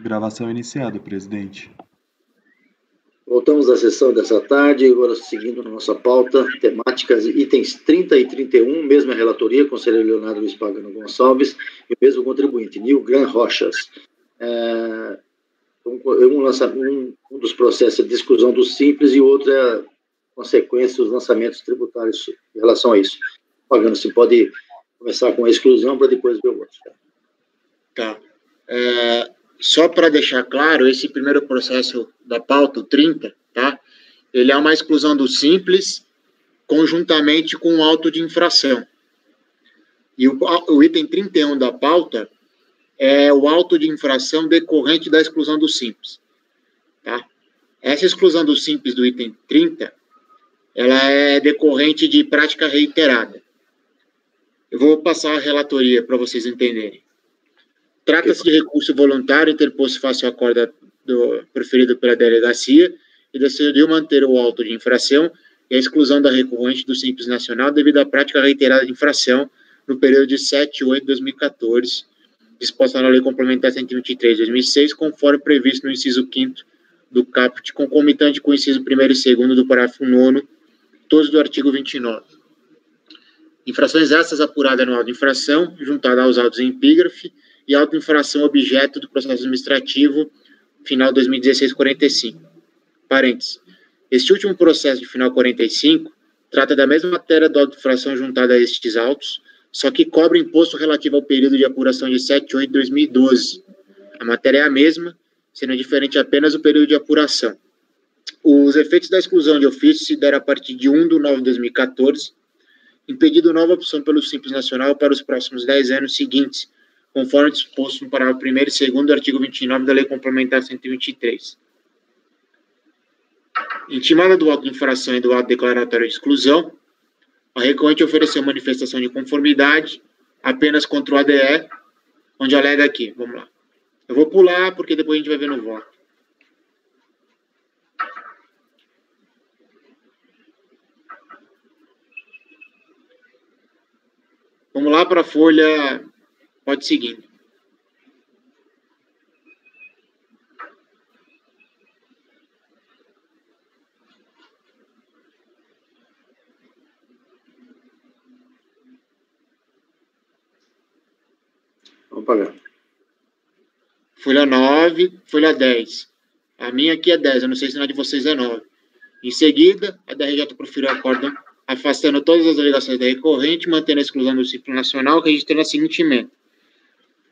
Gravação iniciada, presidente. Voltamos à sessão dessa tarde, agora seguindo na nossa pauta, temáticas itens 30 e 31, mesma relatoria, conselheiro Leonardo Luiz Pagano Gonçalves, e o mesmo contribuinte, Nilgran Rochas. Um dos processos de exclusão do Simples e outro é a consequência dos lançamentos tributários em relação a isso. Pagano, você pode começar com a exclusão para depois ver o outro. Tá. Só para deixar claro, esse primeiro processo da pauta, o 30, tá? Ele é uma exclusão do Simples conjuntamente com o auto de infração. E o item 31 da pauta é o auto de infração decorrente da exclusão do Simples, tá? Essa exclusão do Simples do item 30, ela é decorrente de prática reiterada. Eu vou passar a relatoria para vocês entenderem. Trata-se de recurso voluntário interposto face ao acordo proferido pela delegacia e decidiu manter o auto de infração e a exclusão da recorrente do Simples Nacional devido à prática reiterada de infração no período de 7/8/2014, disposta na Lei Complementar 123/2006, conforme previsto no inciso 5º do caput, concomitante com o inciso 1º e 2º do parágrafo 9º, todos do artigo 29. Infrações essas apuradas no auto de infração, juntada aos autos em epígrafe, e auto-infração objeto do processo administrativo final 2016-45. Parênteses. Este último processo de final 45 trata da mesma matéria da auto-infração juntada a estes autos, só que cobra imposto relativo ao período de apuração de 7/8/2012. A matéria é a mesma, sendo diferente apenas o período de apuração. Os efeitos da exclusão de ofício se deram a partir de 1/9/2014, impedindo nova opção pelo Simples Nacional para os próximos 10 anos seguintes, conforme disposto no parágrafo 1º e 2º do artigo 29 da Lei Complementar 123. Intimada do auto de infração e do auto declaratório de exclusão, a recorrente ofereceu manifestação de conformidade apenas contra o ADE, onde alega aqui, vamos lá. Eu vou pular porque depois a gente vai ver no voto. Vamos lá para a folha. Pode seguir. Vamos pagar. Folha 9, folha 10. A minha aqui é 10, eu não sei se na de vocês é 9. Em seguida, a DRJ proferiu acórdão afastando todas as alegações da recorrente, mantendo a exclusão do Simples Nacional, registrando a seguinte emenda.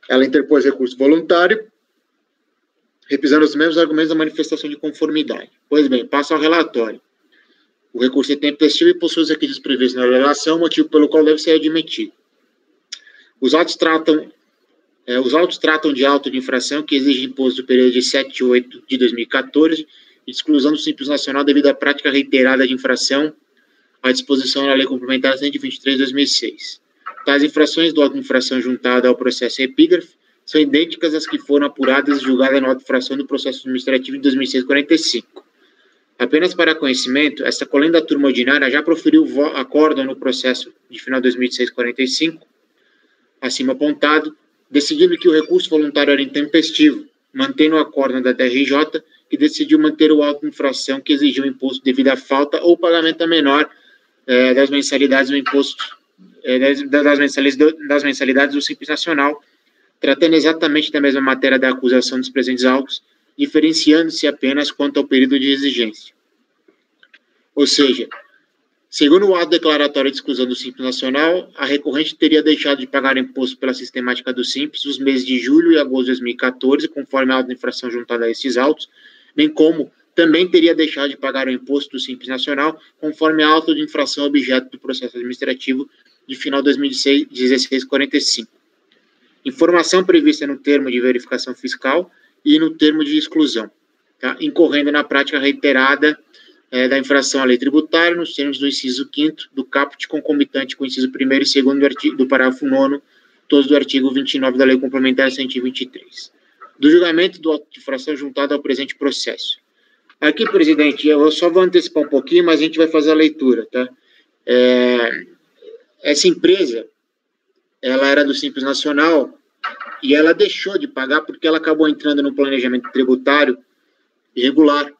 Ela interpôs recurso voluntário, repisando os mesmos argumentos da manifestação de conformidade. Pois bem, passa ao relatório. O recurso é tempestivo e possui os requisitos previstos na legislação, motivo pelo qual deve ser admitido. Os autos tratam de auto de infração que exige imposto do período de 7/8/2014 e de exclusão do Simples Nacional devido à prática reiterada de infração à disposição na Lei Complementar 123/2006. Tais infrações do auto de infração juntada ao processo epígrafe são idênticas às que foram apuradas e julgadas na auto de infração do processo administrativo de 2006-45. Apenas para conhecimento, esta colenda da turma ordinária já proferiu acórdão no processo de final 2006-45, acima apontado, decidindo que o recurso voluntário era intempestivo, mantendo o acórdão da DRJ, que decidiu manter o auto de infração que exigiu o imposto devido à falta ou pagamento a menor das mensalidades do imposto das mensalidades do Simples Nacional, tratando exatamente da mesma matéria da acusação dos presentes autos, diferenciando-se apenas quanto ao período de exigência. Ou seja, segundo o ato declaratório de exclusão do Simples Nacional, a recorrente teria deixado de pagar imposto pela sistemática do Simples os meses de julho e agosto de 2014, conforme a auto de infração juntada a esses autos, bem como também teria deixado de pagar o imposto do Simples Nacional, conforme a auto de infração objeto do processo administrativo de final 2016-45. Informação prevista no termo de verificação fiscal e no termo de exclusão, tá? Incorrendo na prática reiterada da infração à lei tributária, nos termos do inciso 5º do caput, concomitante com o inciso 1º e 2º do parágrafo 9º, todos do artigo 29 da Lei Complementar 123. Do julgamento do auto de infração juntado ao presente processo. Aqui, presidente, eu só vou antecipar um pouquinho, mas a gente vai fazer a leitura, tá? Essa empresa, ela era do Simples Nacional, e ela deixou de pagar porque ela acabou entrando no planejamento tributário irregular,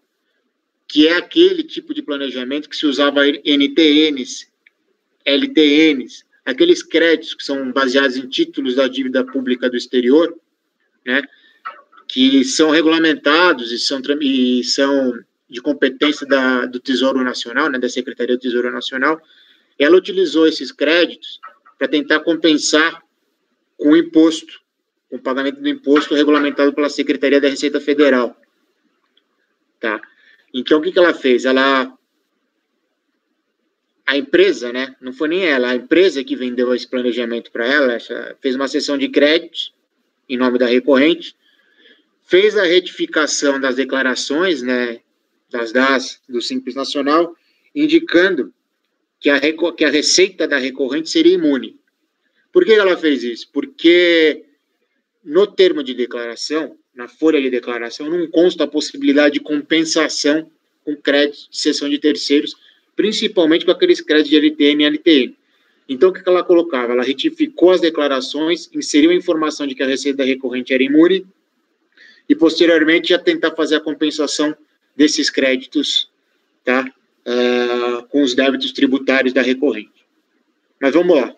que é aquele tipo de planejamento que se usava NTNs, LTNs, aqueles créditos que são baseados em títulos da dívida pública do exterior, né, que são regulamentados e são de competência do Tesouro Nacional, né, da Secretaria do Tesouro Nacional. Ela utilizou esses créditos para tentar compensar com o imposto, com o pagamento do imposto regulamentado pela Secretaria da Receita Federal. Tá? Então, o que ela fez? A empresa, né, não foi nem ela, a empresa que vendeu esse planejamento para ela, fez uma cessão de créditos em nome da recorrente, fez a retificação das declarações, né, das DAS do Simples Nacional, indicando que a receita da recorrente seria imune. Por que ela fez isso? Porque no termo de declaração, na folha de declaração, não consta a possibilidade de compensação com créditos de cessão de terceiros, principalmente com aqueles créditos de LTN e LTN. Então, o que ela colocava? Ela retificou as declarações, inseriu a informação de que a receita da recorrente era imune e, posteriormente, ia tentar fazer a compensação desses créditos, tá? Com os débitos tributários da recorrente. Mas vamos lá.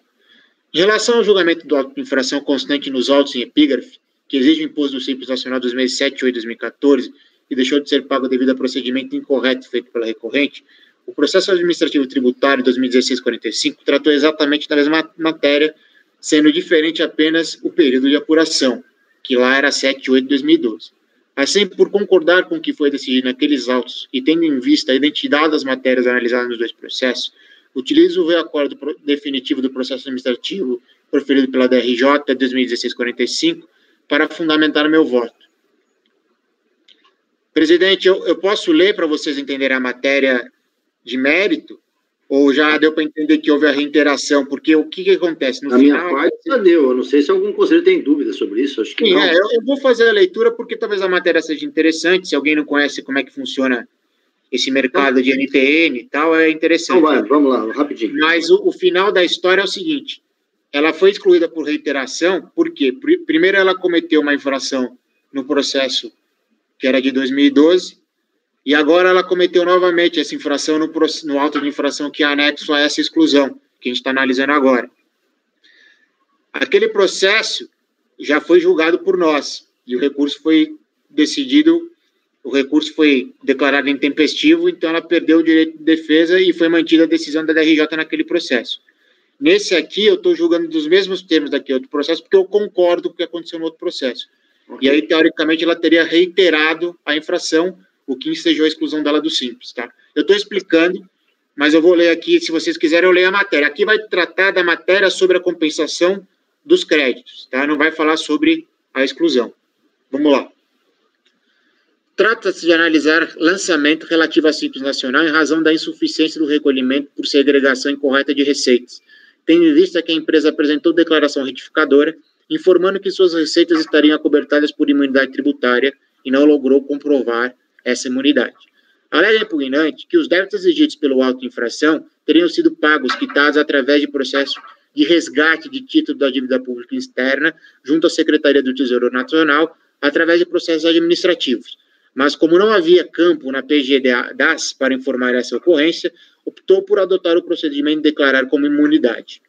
Em relação ao julgamento do auto de infração constante nos autos em epígrafe, que exige o imposto do Simples Nacional dos meses 7, 8 e 2014 e deixou de ser pago devido a procedimento incorreto feito pela recorrente, o processo administrativo tributário 2016-45 tratou exatamente da mesma matéria, sendo diferente apenas o período de apuração, que lá era 7, 8 e 2012. Assim, por concordar com o que foi decidido naqueles autos e tendo em vista a identidade das matérias analisadas nos dois processos, utilizo o reacordo definitivo do processo administrativo proferido pela DRJ 2016-45 para fundamentar o meu voto. Presidente, eu posso ler para vocês entenderem a matéria de mérito? Ou já deu para entender que houve a reiteração? Porque o que acontece? No final, minha parte já deu. Eu não sei se algum conselheiro tem dúvida sobre isso. Acho que sim, não. Eu vou fazer a leitura porque talvez a matéria seja interessante. Se alguém não conhece como é que funciona esse mercado de NTN e tal, é interessante. Então vamos lá, rapidinho. Mas o final da história é o seguinte. Ela foi excluída por reiteração porque, primeiro, ela cometeu uma infração no processo que era de 2012, e agora ela cometeu novamente essa infração no auto de infração que é anexo a essa exclusão, que a gente está analisando agora. Aquele processo já foi julgado por nós, e o recurso foi decidido, o recurso foi declarado intempestivo, então ela perdeu o direito de defesa e foi mantida a decisão da DRJ naquele processo. Nesse aqui, eu estou julgando dos mesmos termos daquele outro processo, porque eu concordo com o que aconteceu no outro processo. Okay. E aí, teoricamente, ela teria reiterado a infração, o que ensejou a exclusão dela do Simples, tá? Eu estou explicando, mas eu vou ler aqui, se vocês quiserem, eu leio a matéria. Aqui vai tratar da matéria sobre a compensação dos créditos, tá? Não vai falar sobre a exclusão. Vamos lá. Trata-se de analisar lançamento relativo a Simples Nacional em razão da insuficiência do recolhimento por segregação incorreta de receitas, tendo em vista que a empresa apresentou declaração retificadora, informando que suas receitas estariam acobertadas por imunidade tributária e não logrou comprovar essa imunidade. Alega impugnante que os débitos exigidos pelo auto de infração teriam sido pagos, quitados através de processo de resgate de título da dívida pública externa junto à Secretaria do Tesouro Nacional através de processos administrativos. Mas, como não havia campo na PG-DAS para informar essa ocorrência, optou por adotar o procedimento de declarar como imunidade.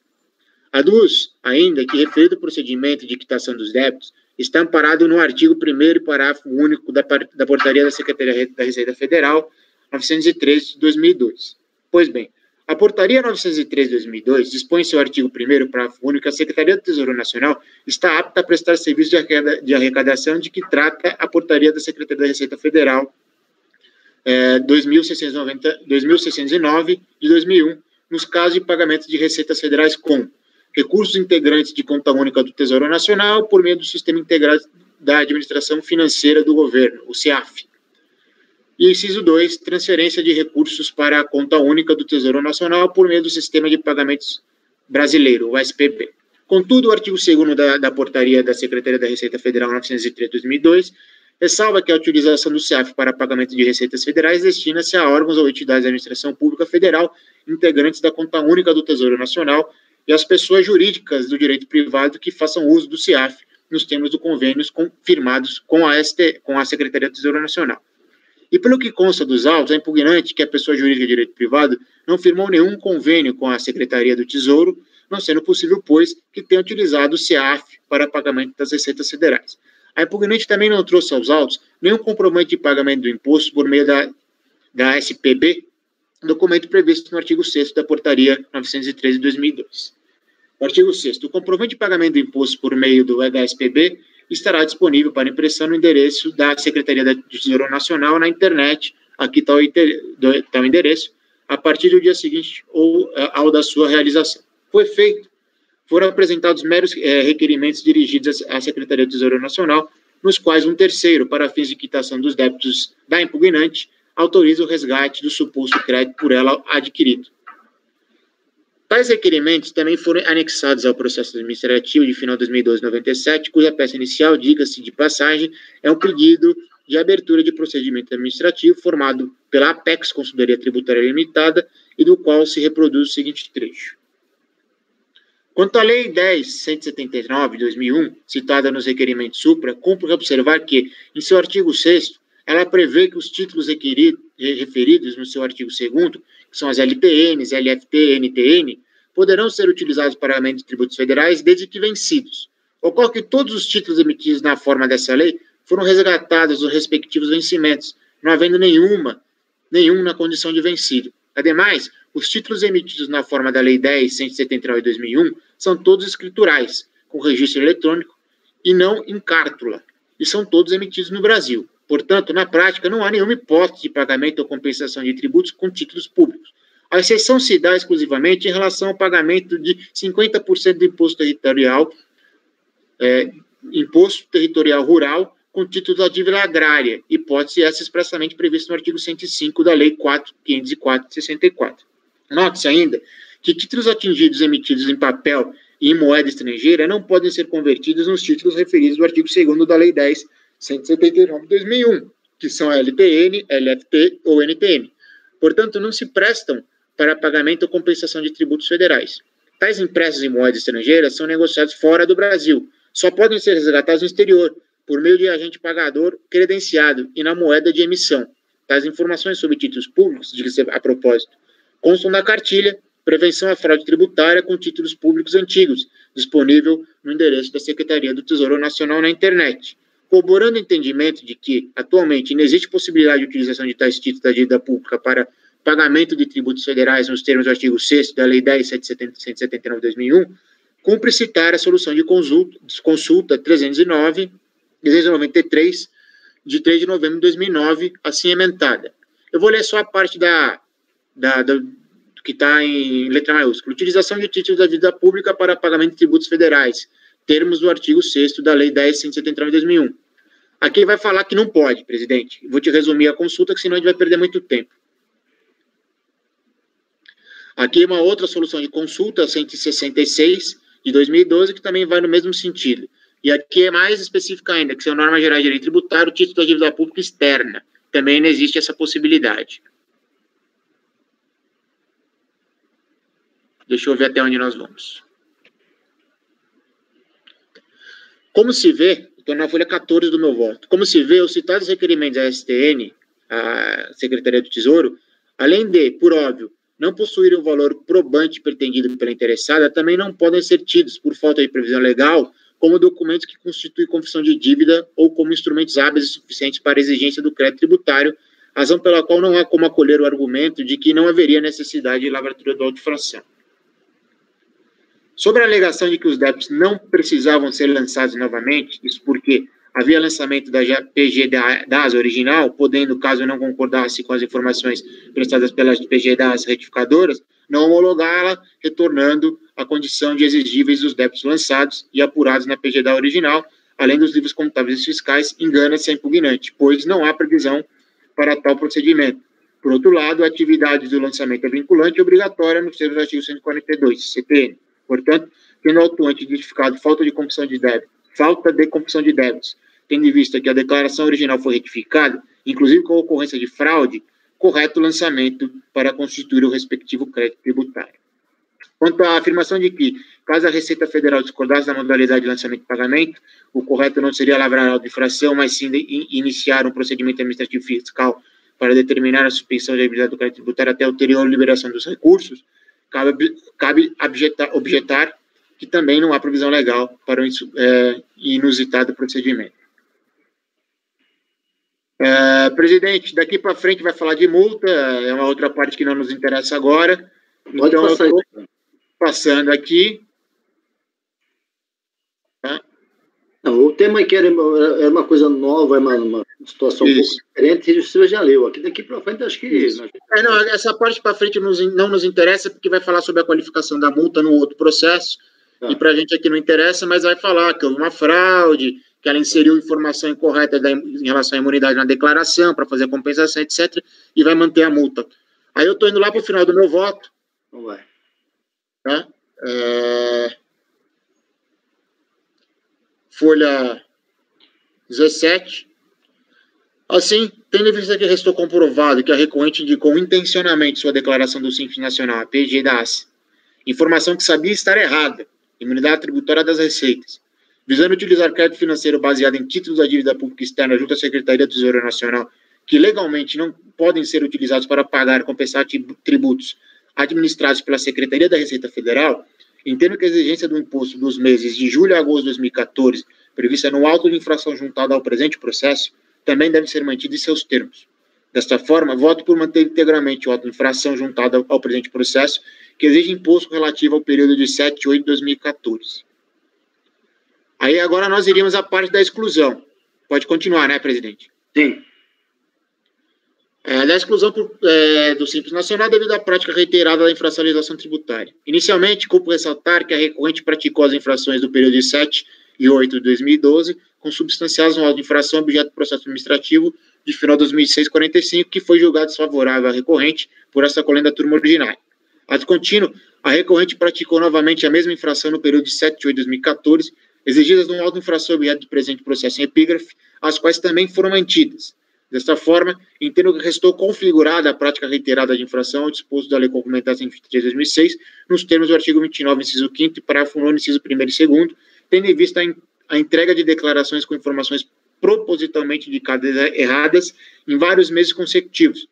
Aduz, ainda, que referido procedimento de quitação dos débitos está amparado no artigo 1º, parágrafo único da Portaria da Secretaria da Receita Federal, 903 de 2002. Pois bem, a Portaria 903 de 2002 dispõe em seu artigo 1º, parágrafo único, que a Secretaria do Tesouro Nacional está apta a prestar serviço de arrecadação de que trata a Portaria da Secretaria da Receita Federal 2609 de 2001, nos casos de pagamento de receitas federais com recursos integrantes de conta única do Tesouro Nacional por meio do Sistema Integrado da Administração Financeira do Governo, o CEAF. E inciso 2, transferência de recursos para a conta única do Tesouro Nacional por meio do Sistema de Pagamentos Brasileiro, o SPB. Contudo, o artigo 2º da Portaria da Secretaria da Receita Federal 903 de 2002 ressalva que a utilização do CEAF para pagamento de receitas federais destina-se a órgãos ou entidades da administração pública federal integrantes da conta única do Tesouro Nacional e as pessoas jurídicas do direito privado que façam uso do CEAF nos termos do convênio firmados com a Secretaria do Tesouro Nacional. E pelo que consta dos autos, é impugnante que a pessoa jurídica de direito privado não firmou nenhum convênio com a Secretaria do Tesouro, não sendo possível, pois, que tenha utilizado o CEAF para pagamento das receitas federais. A impugnante também não trouxe aos autos nenhum comprovante de pagamento do imposto por meio da SPB, documento previsto no artigo 6º da Portaria 913 de 2002. O artigo 6º. O comprovante de pagamento do imposto por meio do HSPB estará disponível para impressão no endereço da Secretaria do Tesouro Nacional na internet, aqui está o endereço, a partir do dia seguinte ou ao da sua realização. Foram apresentados meros requerimentos dirigidos à Secretaria do Tesouro Nacional, nos quais um terceiro, para fins de quitação dos débitos da impugnante, autoriza o resgate do suposto crédito por ela adquirido. Tais requerimentos também foram anexados ao processo administrativo de final de 2012-97, cuja peça inicial, diga-se de passagem, é um pedido de abertura de procedimento administrativo formado pela Apex Consultoria Tributária Limitada e do qual se reproduz o seguinte trecho. Quanto à Lei 10.179, de 2001, citada nos requerimentos supra, cumpre observar que, em seu artigo 6º, ela prevê que os títulos referidos no seu artigo 2º, que são as LPNs, LFT, NTN, poderão ser utilizados para pagamento de tributos federais desde que vencidos. Ocorre que todos os títulos emitidos na forma dessa lei foram resgatados nos respectivos vencimentos, não havendo nenhum na condição de vencido. Ademais, os títulos emitidos na forma da Lei 10.179 de 2001 são todos escriturais, com registro eletrônico e não em cártula, e são todos emitidos no Brasil. Portanto, na prática, não há nenhuma hipótese de pagamento ou compensação de tributos com títulos públicos. A exceção se dá exclusivamente em relação ao pagamento de 50% do imposto territorial rural com título da dívida agrária, hipótese essa expressamente prevista no artigo 105 da Lei 4.504 de 64. Note-se ainda que títulos atingidos emitidos em papel e em moeda estrangeira não podem ser convertidos nos títulos referidos no artigo 2º da Lei 10.179 de 2001, que são a LPN, LFT ou NTN. Portanto, não se prestam para pagamento ou compensação de tributos federais. Tais impressos em moeda estrangeira são negociados fora do Brasil, só podem ser resgatados no exterior, por meio de agente pagador credenciado e na moeda de emissão. Tais informações sobre títulos públicos, diga-se a propósito, constam da cartilha Prevenção à Fraude Tributária com Títulos Públicos Antigos, disponível no endereço da Secretaria do Tesouro Nacional na internet. Corroborando o entendimento de que, atualmente, não existe possibilidade de utilização de tais títulos da dívida pública para pagamento de tributos federais nos termos do artigo 6º da Lei 10.179 de 2001, cumpre citar a solução de consulta 393, de 3 de novembro de 2009, assim emendada. Eu vou ler só a parte que está em letra maiúscula. Utilização de títulos da dívida pública para pagamento de tributos federais, termos do artigo 6º da Lei 10.179 de 2001. Aqui vai falar que não pode, presidente. Vou te resumir a consulta, que senão a gente vai perder muito tempo. Aqui uma outra solução de consulta, 166, de 2012, que também vai no mesmo sentido. E aqui é mais específica ainda, que são normas gerais de direito tributário, o título da dívida pública externa. Também não existe essa possibilidade. Deixa eu ver até onde nós vamos. Como se vê, estou na folha 14 do meu voto, como se vê, os citados requerimentos da STN, a Secretaria do Tesouro, além de, por óbvio, não possuírem o valor probante pretendido pela interessada, também não podem ser tidos, por falta de previsão legal, como documentos que constituem confissão de dívida ou como instrumentos hábeis e suficientes para a exigência do crédito tributário, razão pela qual não há como acolher o argumento de que não haveria necessidade de lavratura do auto-infração. Sobre a alegação de que os débitos não precisavam ser lançados novamente, isso porque havia lançamento da PG da ASA original, podendo, caso não concordasse com as informações prestadas pelas PG da ASA retificadoras, não homologá-la, retornando à condição de exigíveis dos débitos lançados e apurados na PG da original, além dos livros contábeis e fiscais, engana-se a impugnante, pois não há previsão para tal procedimento. Por outro lado, a atividade do lançamento é vinculante e obrigatória nos termos do artigo 142, CPN. Portanto, tendo o autuante identificado falta de confissão de débitos, tendo em vista que a declaração original foi retificada, inclusive com a ocorrência de fraude, correto o lançamento para constituir o respectivo crédito tributário. Quanto à afirmação de que, caso a Receita Federal discordasse da modalidade de lançamento de pagamento, o correto não seria lavrar a auto-infração, mas sim iniciar um procedimento administrativo fiscal para determinar a suspensão de habilidade do crédito tributário até a ulterior liberação dos recursos. Cabe objetar que também não há provisão legal para o inusitado procedimento. Presidente, daqui para frente vai falar de multa, é uma outra parte que não nos interessa agora. Pode então, passar. eu estou passando aqui. Tá? Não, o tema aqui era uma coisa nova, uma situação um pouco diferente, e você já leu. Aqui daqui para frente, acho que... Não, essa parte para frente não nos interessa, porque vai falar sobre a qualificação da multa no outro processo, e para a gente aqui não interessa, mas vai falar que houve uma fraude, que ela inseriu informação incorreta em relação à imunidade na declaração, para fazer a compensação, etc., e vai manter a multa. Aí eu estou indo lá para o final do meu voto. Não vai. Tá? Folha 17. Assim, tendo em vista que restou comprovado que a recorrente indicou intencionalmente sua declaração do Simples Nacional, a PG da ACE, informação que sabia estar errada, imunidade tributária das receitas, visando utilizar crédito financeiro baseado em títulos da dívida pública externa junto à Secretaria do Tesouro Nacional, que legalmente não podem ser utilizados para pagar e compensar tributos administrados pela Secretaria da Receita Federal, entendo que a exigência do imposto dos meses de julho a agosto de 2014, prevista no auto de infração juntado ao presente processo, também deve ser mantida em seus termos. Desta forma, voto por manter integralmente o auto de infração juntado ao presente processo, que exige imposto relativo ao período de 7/8 de 2014. Aí agora nós iríamos à parte da exclusão. Pode continuar, né, presidente? Sim. Da exclusão do Simples Nacional devido à prática reiterada da infracionalização tributária. Inicialmente, cumpre ressaltar que a recorrente praticou as infrações do período de 7 e 8 de 2012, consubstanciadas no auto de infração objeto do processo administrativo de final de 2006-45, que foi julgado desfavorável à recorrente por essa colenda da turma ordinária. Ato contínuo, a recorrente praticou novamente a mesma infração no período de 7 e 8 de 2014, exigidas no auto de infração objeto do presente processo em epígrafe, as quais também foram mantidas. Desta forma, entendo que restou configurada a prática reiterada de infração ao disposto da Lei Complementar 123 de 2006, nos termos do artigo 29, inciso 5º e parágrafo 9º, inciso 1º e 2º, tendo em vista a entrega de declarações com informações propositalmente indicadas erradas em vários meses consecutivos,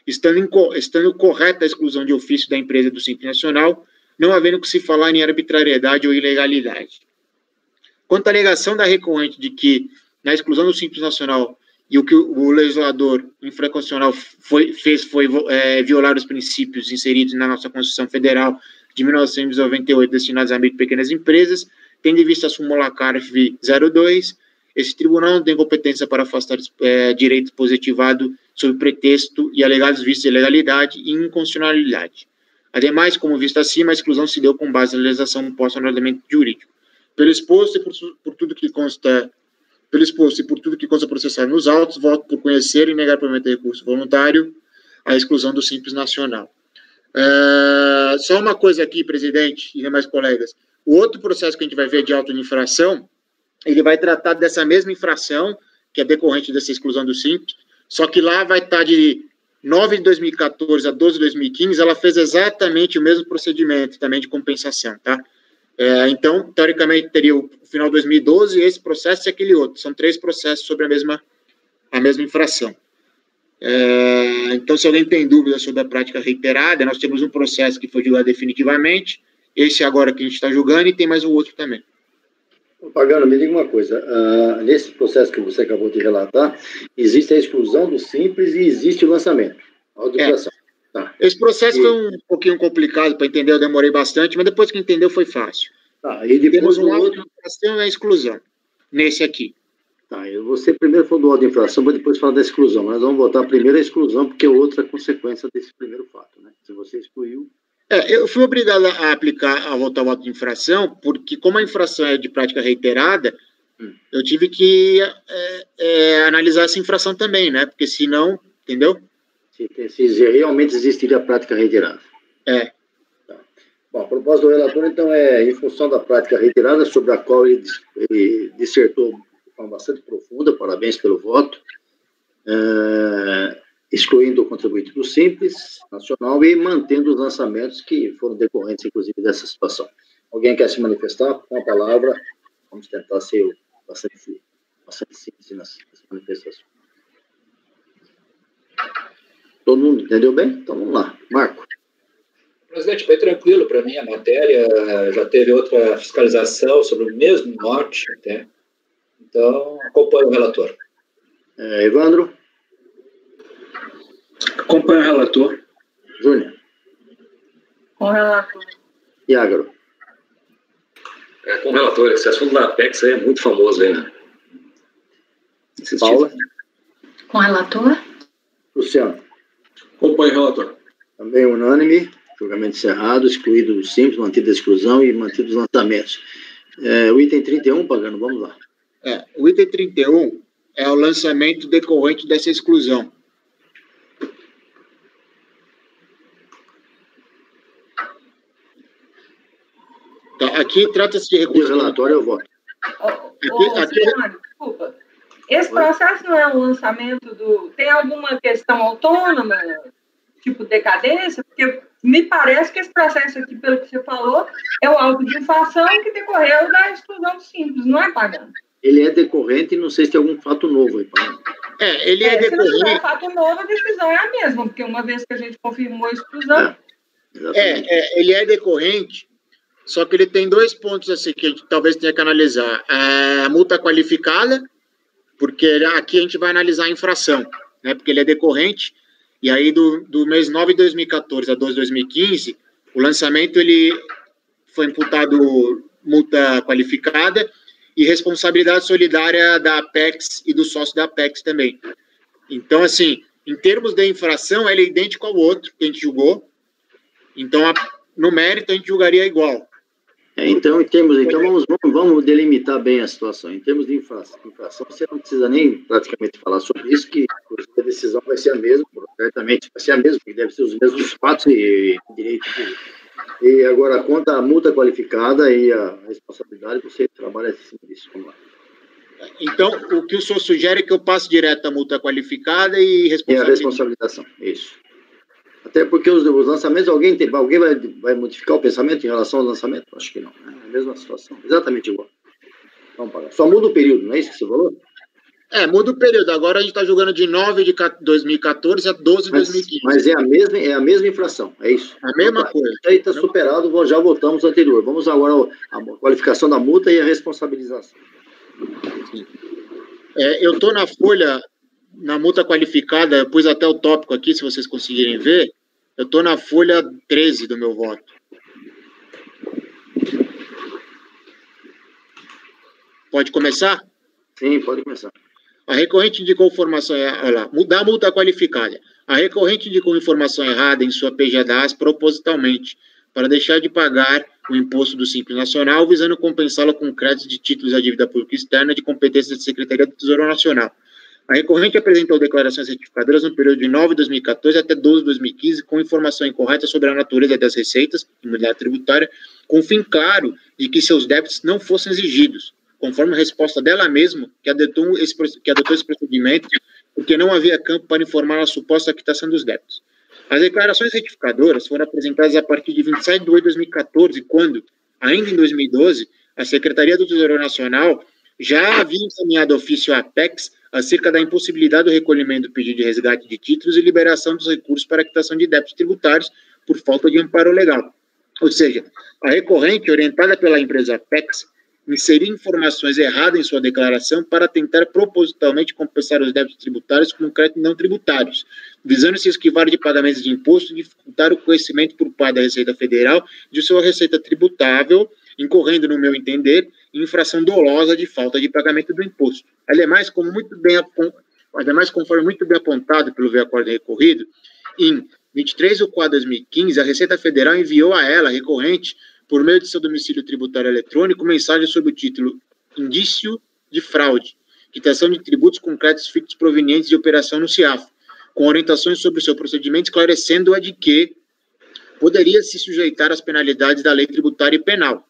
estando correta a exclusão de ofício da empresa do Simples Nacional, não havendo que se falar em arbitrariedade ou ilegalidade. Quanto à alegação da recorrente de que, na exclusão do Simples Nacional, e o que o legislador infraconstitucional fez foi violar os princípios inseridos na nossa Constituição Federal de 1998, destinados a micro e pequenas empresas, tendo em vista a súmula CARF 02, esse tribunal não tem competência para afastar direito positivado sob pretexto e alegados vícios de ilegalidade e inconstitucionalidade. Ademais, como visto acima, a exclusão se deu com base na legislação posta no ordenamento jurídico. Pelo exposto e por tudo que consta processado nos autos, voto por conhecer e negar por meter recurso voluntário a exclusão do Simples Nacional. Só uma coisa aqui, presidente e demais colegas. O outro processo que a gente vai ver de auto de infração, ele vai tratar dessa mesma infração, que é decorrente dessa exclusão do Simples, só que lá vai estar de 9 de 2014 a 12 de 2015, ela fez exatamente o mesmo procedimento também de compensação, tá? Então, teoricamente, teria o final de 2012, esse processo e aquele outro. São 3 processos sobre a mesma infração. Então, se alguém tem dúvida sobre a prática reiterada, nós temos um processo que foi julgado definitivamente, esse agora que a gente está julgando, e tem mais um outro também. Pagano, me diga uma coisa, nesse processo que você acabou de relatar, existe a exclusão do Simples e existe o lançamento, a auto-infração. Tá. Esse processo foi um pouquinho complicado para entender, eu demorei bastante, mas depois que entendeu foi fácil. Tá, e depois temos auto de infração e a exclusão, nesse aqui. Tá, você primeiro falou do auto de infração, mas depois falar da exclusão. Nós vamos votar primeiro a exclusão, porque é outra consequência desse primeiro fato, né? Se você excluiu... eu fui obrigado a votar o auto de infração, porque como a infração é de prática reiterada, eu tive que analisar essa infração também, né? Porque senão, entendeu? Se realmente existiria a prática reiterada. Tá. Bom, a proposta do relator, então, em função da prática reiterada, sobre a qual ele dissertou de forma bastante profunda, parabéns pelo voto, excluindo o contribuinte do Simples Nacional e mantendo os lançamentos que foram decorrentes, inclusive, dessa situação. Alguém quer se manifestar com a palavra? Vamos tentar ser bastante simples nas manifestações. Todo mundo entendeu bem? Então vamos lá. Marco. Presidente, foi tranquilo para mim a matéria, já teve outra fiscalização sobre o mesmo norte, até. Então, acompanho o relator. Evandro? Acompanho o relator. Júnior? Com o relator. Iágaro? Com o relator, esse assunto da Apex aí é muito famoso aí, né? Paula? Com o relator. Luciano? Acompanho o relator. Também unânime. Julgamento encerrado, excluído o simples, mantido a exclusão e mantido os lançamentos. O item 31, Pagano, vamos lá. O item 31 é o lançamento decorrente dessa exclusão. Então, aqui trata-se de recurso. O relatório eu voto. Desculpa. Esse processo não é um lançamento do... Tem alguma questão autônoma, tipo decadência? Porque me parece que esse processo aqui, pelo que você falou, é o auto de infração que decorreu da exclusão do simples, não é, Pagano? Ele é decorrente e não sei se tem algum fato novo aí, Pagano. Ele é decorrente. Se não tiver fato novo, a decisão é a mesma, porque uma vez que a gente confirmou a exclusão... Ele é decorrente, só que ele tem dois pontos assim que a gente talvez tenha que analisar. A multa qualificada, porque aqui a gente vai analisar a infração, né? Porque ele é decorrente, e aí do mês 9 de 2014 a 12 de 2015, o lançamento ele foi imputado multa qualificada e responsabilidade solidária da Apex e do sócio da Apex também. Então, assim, em termos de infração, ele é idêntico ao outro que a gente julgou. Então, no mérito, a gente julgaria igual. Então vamos delimitar bem a situação. Em termos de infração, você não precisa nem praticamente falar sobre isso, que a decisão vai ser a mesma, certamente vai ser a mesma, que deve ser os mesmos fatos e direito. E agora, quanto à multa qualificada e a responsabilidade, você trabalha em cima disso. Vamos lá. Então, o que o senhor sugere é que eu passe direto a multa qualificada e a responsabilização, isso. Até porque os lançamentos, alguém vai modificar o pensamento em relação ao lançamento? Acho que não. É a mesma situação, exatamente igual. Vamos pagar. Só muda o período, não é isso que você falou? Muda o período. Agora a gente está jogando de 9 de 2014 a 12 de 2015. Mas é a mesma infração, é isso? A mesma coisa. Isso aí está superado, já votamos o anterior. Vamos agora à qualificação da multa e a responsabilização. Sim. Eu estou na folha, na multa qualificada, eu pus até o tópico aqui, se vocês conseguirem ver. Eu estou na folha 13 do meu voto. Pode começar? Sim, pode começar. A recorrente indicou informação... Olha lá, mudar a multa qualificada. A recorrente indicou informação errada em sua PGDAS propositalmente, para deixar de pagar o imposto do Simples Nacional, visando compensá-lo com créditos de títulos da dívida pública externa de competência da Secretaria do Tesouro Nacional. A recorrente apresentou declarações retificadoras no período de 9 de 2014 até 12 de 2015, com informação incorreta sobre a natureza das receitas, imunidade tributária, com fim claro de que seus débitos não fossem exigidos, conforme a resposta dela mesma, que adotou esse procedimento, porque não havia campo para informar a suposta quitação dos débitos. As declarações retificadoras foram apresentadas a partir de 27 de 8 de 2014, quando, ainda em 2012, a Secretaria do Tesouro Nacional já havia encaminhado ofício à Apex acerca da impossibilidade do recolhimento do pedido de resgate de títulos e liberação dos recursos para a quitação de débitos tributários por falta de amparo legal. Ou seja, a recorrente, orientada pela empresa Apex, inserir informações erradas em sua declaração para tentar propositalmente compensar os débitos tributários com créditos não tributários, visando se esquivar de pagamentos de imposto e dificultar o conhecimento por parte da Receita Federal de sua receita tributável, incorrendo, no meu entender, em infração dolosa de falta de pagamento do imposto. Ademais, conforme muito bem apontado pelo acordo recorrido, em 23 de 4 de 2015, a Receita Federal enviou a ela, recorrente, por meio de seu domicílio tributário eletrônico, mensagem sob o título Indício de Fraude, quitação de tributos com créditos fixos provenientes de operação no CIAF, com orientações sobre o seu procedimento, esclarecendo-a de que poderia se sujeitar às penalidades da lei tributária e penal.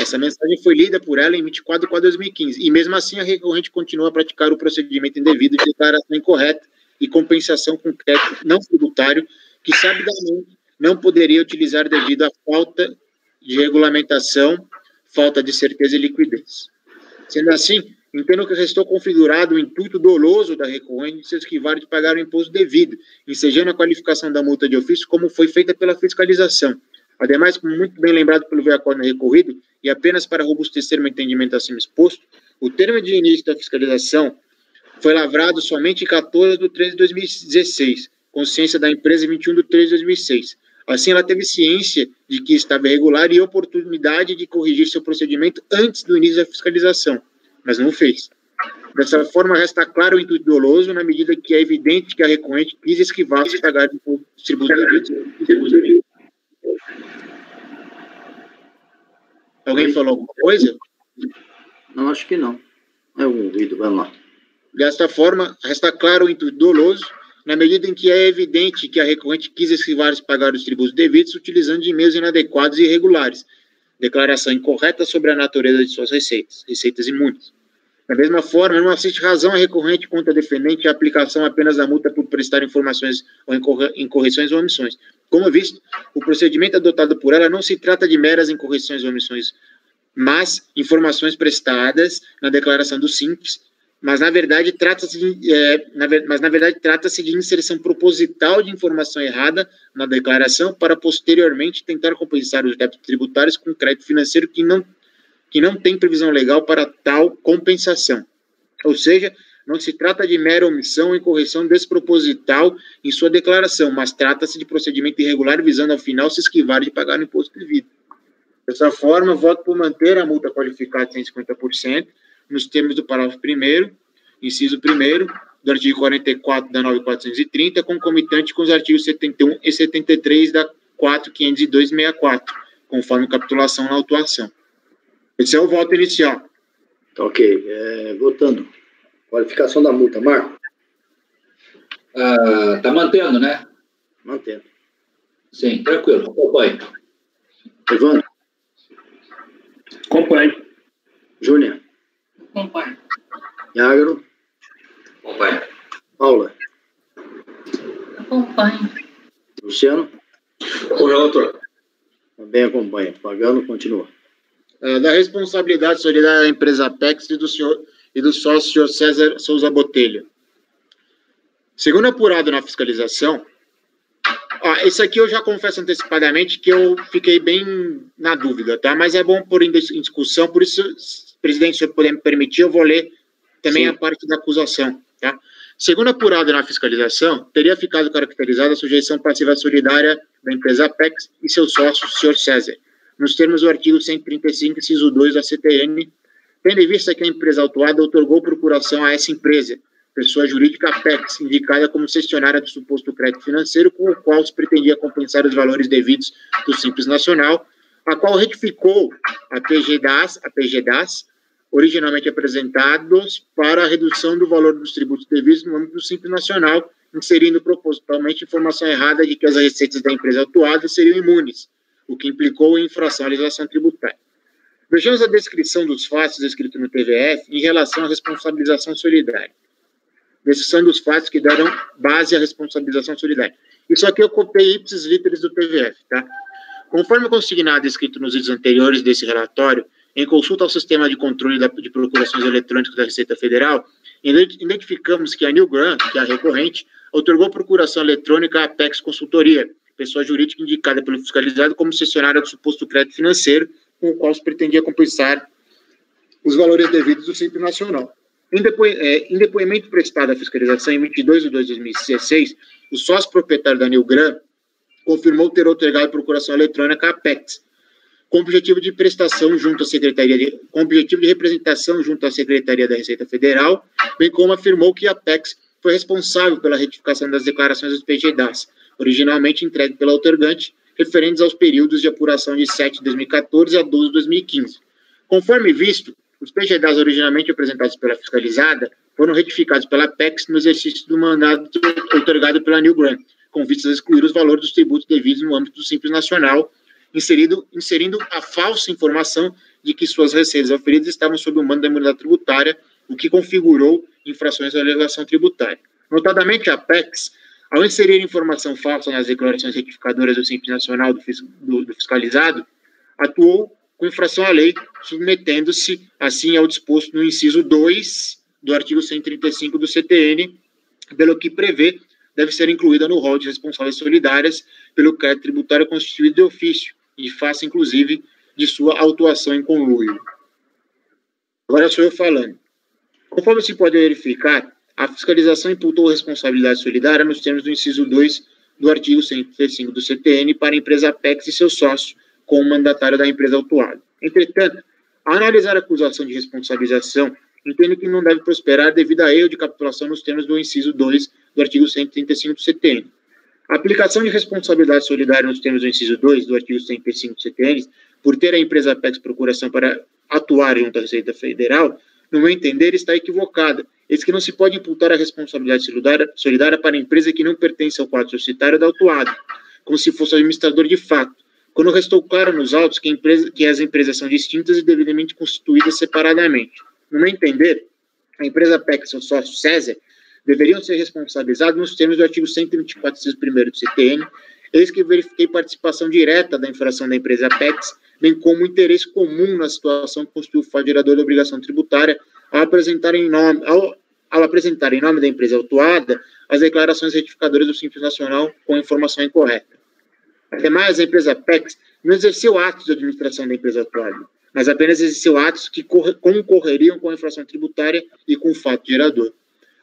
Essa mensagem foi lida por ela em 24 de 4 de 2015, e mesmo assim a recorrente continua a praticar o procedimento indevido de declaração incorreta e compensação com crédito não tributário, que sabidamente não poderia utilizar devido à falta de regulamentação, falta de certeza e liquidez. Sendo assim, entendo que restou configurado o intuito doloso da recorrente de se esquivar de pagar o imposto devido, ensejando a qualificação da multa de ofício como foi feita pela fiscalização. Ademais, como muito bem lembrado pelo veacordo recorrido, e apenas para robustecer meu entendimento acima exposto, o termo de início da fiscalização foi lavrado somente em 14/3/2016, com ciência da empresa 21/3/2006. Assim, ela teve ciência de que estava irregular e oportunidade de corrigir seu procedimento antes do início da fiscalização, mas não fez. Dessa forma, resta claro o intuito doloso, na medida que é evidente que a recorrente quis esquivar de pagar o tributo devido. Alguém falou alguma coisa? Não, acho que não. É um ruído, vamos lá. Desta forma, resta claro o intuito doloso, na medida em que é evidente que a recorrente quis esquivar de pagar os tributos devidos utilizando de meios inadequados e irregulares, declaração incorreta sobre a natureza de suas receitas imunes. Da mesma forma, não assiste razão a recorrente contra a defendente a aplicação apenas da multa por prestar informações ou incorreções ou omissões. Como visto, o procedimento adotado por ela não se trata de meras incorreções ou omissões, mas informações prestadas na declaração do Simples, mas na verdade trata-se de inserção proposital de informação errada na declaração para posteriormente tentar compensar os débitos tributários com crédito financeiro que não tem previsão legal para tal compensação. Ou seja, não se trata de mera omissão ou incorreção desproposital em sua declaração, mas trata-se de procedimento irregular visando ao final se esquivar de pagar o imposto devido. Dessa forma, voto por manter a multa qualificada de 150%, nos termos do parágrafo 1º, inciso 1º, do artigo 44 da 9.430, concomitante com os artigos 71 e 73 da 4.502/64, conforme capitulação na autuação. Esse é o voto inicial. Ok. Votando. Qualificação da multa. Marco? Tá mantendo, né? Mantendo. Sim, tranquilo. Acompanhe. Evandro? Acompanhe. Júnior? Acompanhe. Iágaro? Acompanhe. Paula? Acompanhe. Luciano? Com o relator. Também acompanha. Pagando, continua. Da responsabilidade solidária da empresa Apex e do sócio senhor César Souza Botelho. Segundo apurado na fiscalização, isso aqui eu já confesso antecipadamente que eu fiquei bem na dúvida, tá? Mas é bom pôr em discussão, por isso, presidente, se eu puder me permitir, eu vou ler também a parte da acusação, tá? Segundo apurado na fiscalização, teria ficado caracterizada a sujeição passiva solidária da empresa Apex e seu sócio, senhor César, nos termos do artigo 135, inciso 2 da CTN, tendo em vista que a empresa autuada otorgou procuração a essa empresa, pessoa jurídica Apex, indicada como cessionária do suposto crédito financeiro, com o qual se pretendia compensar os valores devidos do Simples Nacional, a qual retificou a PGDAS, originalmente apresentados para a redução do valor dos tributos devidos no âmbito do Simples Nacional, inserindo propositalmente informação errada de que as receitas da empresa autuada seriam imunes, o que implicou em infração à legislação tributária. Vejamos a descrição dos fatos escritos no TVF em relação à responsabilização solidária. Descrição dos fatos que deram base à responsabilização solidária. Isso aqui eu copiei ipsis literis do TVF, tá? Conforme consignado escrito nos vídeos anteriores desse relatório, em consulta ao sistema de controle de procurações eletrônicas da Receita Federal, identificamos que a New Grant, que é a recorrente, otorgou procuração eletrônica à Apex Consultoria, pessoa jurídica indicada pelo fiscalizado como cessionária do suposto crédito financeiro, com o qual se pretendia compensar os valores devidos do Simples Nacional. Em depoimento prestado à fiscalização em 22/2/2016, o sócio proprietário da New Grant confirmou ter otorgado procuração eletrônica à Apex, com objetivo de representação junto à Secretaria da Receita Federal, bem como afirmou que a Apex foi responsável pela retificação das declarações dos PGDAS, originalmente entregue pela otorgante, referentes aos períodos de apuração de 7 de 2014 a 12 de 2015. Conforme visto, os PGDAS originalmente apresentados pela fiscalizada foram retificados pela Apex no exercício do mandato otorgado pela New Grant, com vistas a excluir os valores dos tributos devidos no âmbito do Simples Nacional, inserindo a falsa informação de que suas receitas oferidas estavam sob o mando da imunidade tributária, o que configurou infrações à legislação tributária. Notadamente, a Apex, ao inserir informação falsa nas declarações retificadoras do Simples Nacional do fiscalizado, atuou com infração à lei, submetendo-se, assim, ao disposto no inciso 2 do artigo 135 do CTN, pelo que prevê, deve ser incluída no rol de responsáveis solidárias pelo crédito tributário constituído de ofício, e face, inclusive, de sua autuação em conluio. Agora sou eu falando. Conforme se pode verificar, a fiscalização imputou responsabilidade solidária nos termos do inciso 2 do artigo 135 do CTN para a empresa Apex e seu sócio, como mandatário da empresa autuada. Entretanto, ao analisar a acusação de responsabilização, entendo que não deve prosperar devido a erro de capitulação nos termos do inciso 2 do artigo 135 do CTN. A aplicação de responsabilidade solidária nos termos do inciso 2 do artigo 135 do CTN, por ter a empresa Apex procuração para atuar junto à Receita Federal, no meu entender, está equivocada, eis que não se pode imputar a responsabilidade solidária para a empresa que não pertence ao quadro societário da autuada, como se fosse administrador de fato, quando restou claro nos autos que as empresas são distintas e devidamente constituídas separadamente. No meu entender, a empresa Apex e seu sócio César deveriam ser responsabilizados nos termos do artigo 124, inciso 1º do CTN, eis que verifiquei participação direta da infração da empresa Apex, bem como interesse comum na situação que constitui o fato gerador da obrigação tributária ao apresentar em nome da empresa autuada as declarações retificadoras do Simples Nacional com informação incorreta. Ademais, a empresa Apex não exerceu atos de administração da empresa autuada, mas apenas exerceu atos que concorreriam com a infração tributária e com o fato gerador.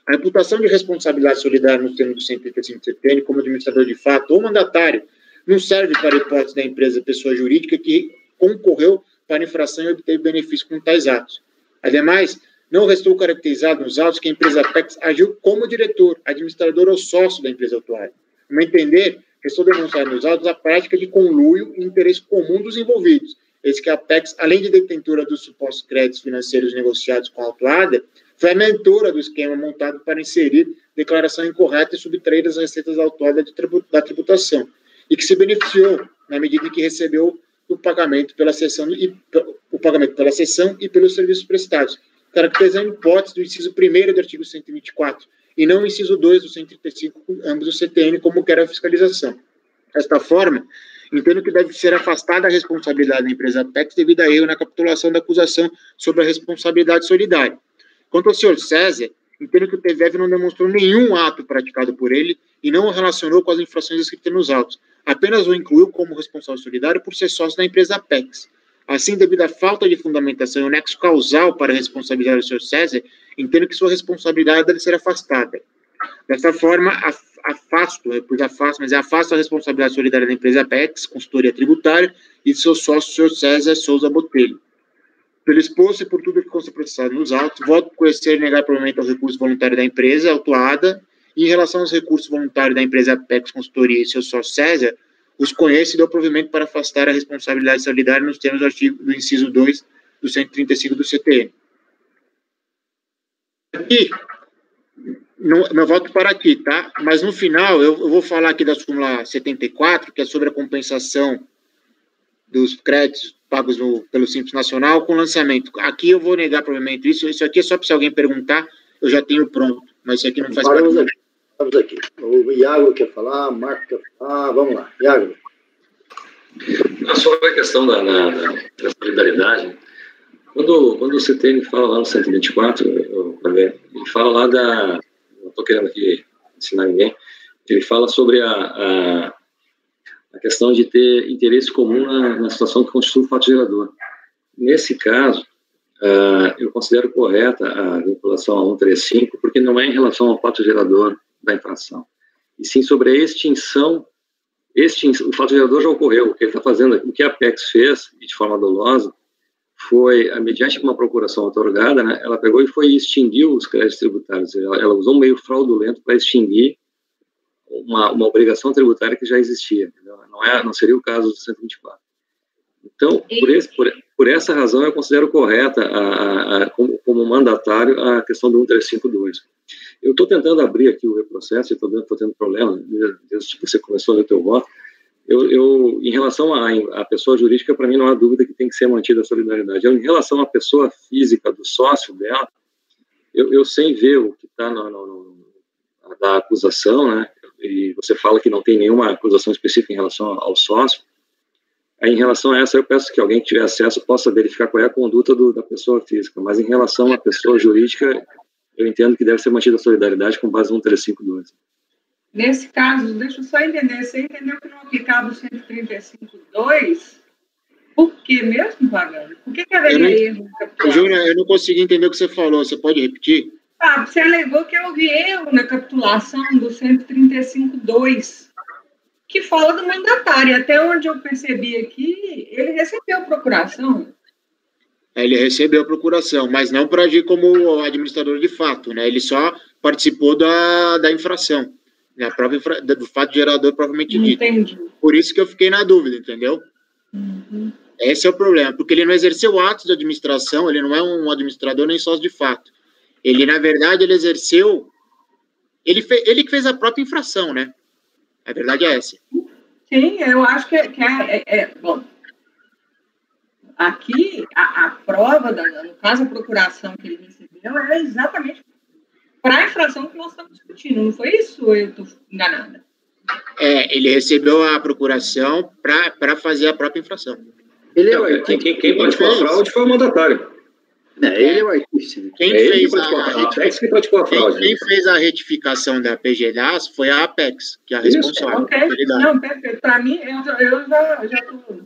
A imputação de responsabilidade solidária nos termos do 135 do CTN como administrador de fato ou mandatário não serve para a hipótese da empresa pessoa jurídica que concorreu para a infração e obteve benefício com tais atos. Ademais, não restou caracterizado nos autos que a empresa Apex agiu como diretor, administrador ou sócio da empresa autuada. No meu entender, restou demonstrado nos autos a prática de conluio e interesse comum dos envolvidos, eis que a Apex, além de detentora dos supostos créditos financeiros negociados com a autuada, foi a mentora do esquema montado para inserir declaração incorreta e subtrair as receitas da autuada da tributação, e que se beneficiou na medida em que recebeu o pagamento pela cessão e pelos serviços prestados, caracterizando a hipótese do inciso 1º do artigo 124 e não o inciso 2 do 135, ambos do CTN, como quer a fiscalização. Desta forma, entendo que deve ser afastada a responsabilidade da empresa Apex devido a erro na capitulação da acusação sobre a responsabilidade solidária. Quanto ao senhor César, entendo que o TVF não demonstrou nenhum ato praticado por ele e não o relacionou com as infrações escritas nos autos, apenas o incluiu como responsável solidário por ser sócio da empresa Apex. Assim, devido à falta de fundamentação e o nexo causal para responsabilizar o senhor César, entendo que sua responsabilidade deve ser afastada. Desta forma, afasto a responsabilidade solidária da empresa Apex, consultoria tributária, e de seu sócio, o senhor César Souza Botelho. Pelo exposto e por tudo que consta processado nos autos, voto por conhecer e negar provimento ao recurso voluntário da empresa autuada, e em relação aos recursos voluntários da empresa Apex Consultoria e seu sócio César, os conheço e dou provimento para afastar a responsabilidade solidária nos termos do inciso 2 do 135 do CTN. Aqui, meu voto para aqui, tá? Mas no final, eu vou falar aqui da súmula 74, que é sobre a compensação dos créditos pagos pelo Simples Nacional com lançamento. Aqui eu vou negar provimento. Isso aqui é só para se alguém perguntar, eu já tenho pronto, mas isso aqui não faz parte. Vamos aqui. O Iago quer falar, o Marco quer falar. Vamos lá. Iago. Sobre a questão da solidariedade, quando o CTN fala lá no 124, ele fala lá não estou querendo aqui ensinar ninguém, ele fala sobre a questão de ter interesse comum na situação que constitui o fato gerador. Nesse caso, eu considero correta a vinculação a 135, porque não é em relação ao fato gerador da infração, e sim sobre a extinção. O fato gerador já ocorreu. O que ele está fazendo, o que a Apex fez, de forma dolosa, foi, mediante uma procuração otorgada, né, ela pegou e foi extinguiu os créditos tributários. Ela usou um meio fraudulento para extinguir uma obrigação tributária que já existia. Não seria o caso do 124. Então, por essa razão, eu considero correta, como mandatário, a questão do 1352. Eu estou tentando abrir aqui o reprocesso, estou tendo problema, desde que você começou a ler o teu voto. Em relação à pessoa jurídica, para mim não há dúvida que tem que ser mantida a solidariedade. Em relação à pessoa física, do sócio dela, eu sem ver o que está da acusação, né, e você fala que não tem nenhuma acusação específica em relação ao sócio, Aí, em relação a essa, eu peço que alguém que tiver acesso possa verificar qual é a conduta da pessoa física, mas em relação à pessoa jurídica, eu entendo que deve ser mantida a solidariedade com base no 135.2. Nesse caso, deixa eu só entender, você entendeu que não aplicava o 135.2? Por que mesmo, Wagner? Por que haveria erro? Júlia, eu não consegui entender o que você falou, você pode repetir? Você alegou que houve erro na capitulação do 135.2, que fala do mandatário. Até onde eu percebi aqui, ele recebeu procuração. Ele recebeu a procuração, mas não para agir como administrador de fato, né? Ele só participou da infração, né? Do fato gerador propriamente dito. Entendi. Por isso que eu fiquei na dúvida, entendeu? Uhum. Esse é o problema, porque ele não exerceu atos de administração, ele não é um administrador nem sócio de fato. Ele, na verdade, ele exerceu... Ele que fez a própria infração, né? A verdade é essa. Sim, eu acho que bom, aqui, a prova, no caso, a procuração que ele recebeu é exatamente para a infração que nós estamos discutindo, não foi isso ou eu estou enganada? Ele recebeu a procuração para fazer a própria infração. Ele é o artífice. Quem praticou a fraude foi o mandatário. Ele é o artífice. Quem fez a retificação da PGDAS foi a Apex, que é a responsável. Ok, não, perfeito. Para mim, eu já estou...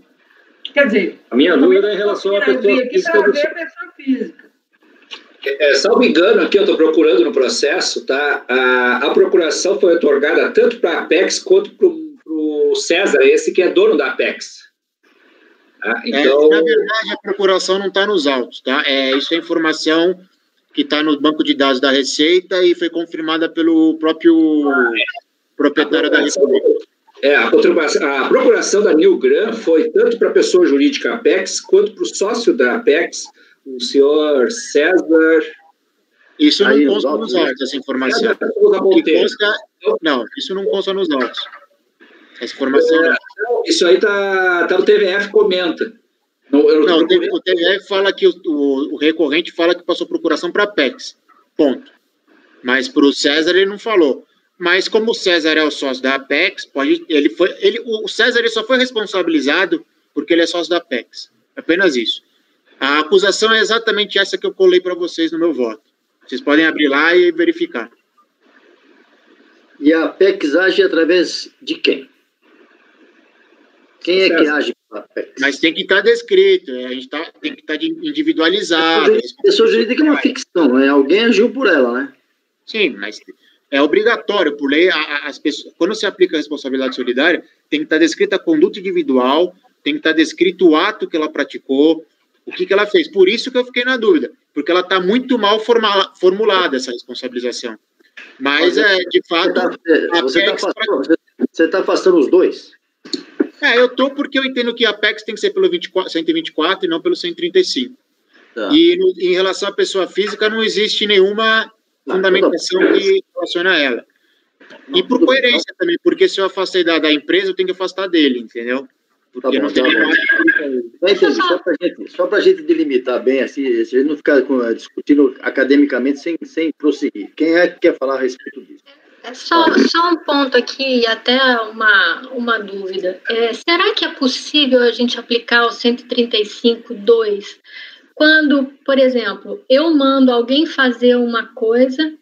Quer dizer... A minha dúvida é em relação à pessoa física. Salvo engano, aqui eu estou procurando no processo, tá? A procuração foi otorgada tanto para a Apex quanto para o César, esse que é dono da Apex. Então... na verdade, a procuração não está nos autos, tá? Isso é informação que está no banco de dados da Receita e foi confirmada pelo próprio proprietário da República. A procuração da Nilgram foi tanto para a pessoa jurídica Apex quanto para o sócio da Apex, o senhor César... Isso não consta nos autos, essa informação. Não, isso não consta nos autos. Essa informação não. Isso aí tá no TVF, comenta. O TVF fala que o recorrente fala que passou procuração para a Apex. Ponto. Mas para o César ele não falou. Mas como o César é o sócio da Apex, o César ele só foi responsabilizado porque ele é sócio da Apex. Apenas isso. A acusação é exatamente essa que eu colei para vocês no meu voto. Vocês podem abrir lá e verificar. E a Apex age através de quem? Quem é que age com a Apex? Mas tem que estar descrito, tem que estar individualizado. A pessoa jurídica é uma ficção, né? Alguém agiu por ela, né? Sim, mas é obrigatório, por lei, as pessoas, quando se aplica a responsabilidade solidária, tem que estar descrita a conduta individual, tem que estar descrito o ato que ela praticou, o que ela fez. Por isso que eu fiquei na dúvida, porque ela está muito mal formulada, essa responsabilização. Mas, de fato... Você está afastando os dois? Eu estou porque eu entendo que a Apex tem que ser pelo 124 e não pelo 135. Tá. E em relação à pessoa física, não existe nenhuma fundamentação que relaciona a ela. E por coerência também, porque se eu afastei da empresa, eu tenho que afastar dele, entendeu? Porque não tem nenhuma... Só para a gente delimitar bem, assim, a gente não ficar discutindo academicamente sem prosseguir. Quem é que quer falar a respeito disso? Só um ponto aqui, e até uma dúvida. Será que é possível a gente aplicar o 135.2 quando, por exemplo, eu mando alguém fazer uma coisa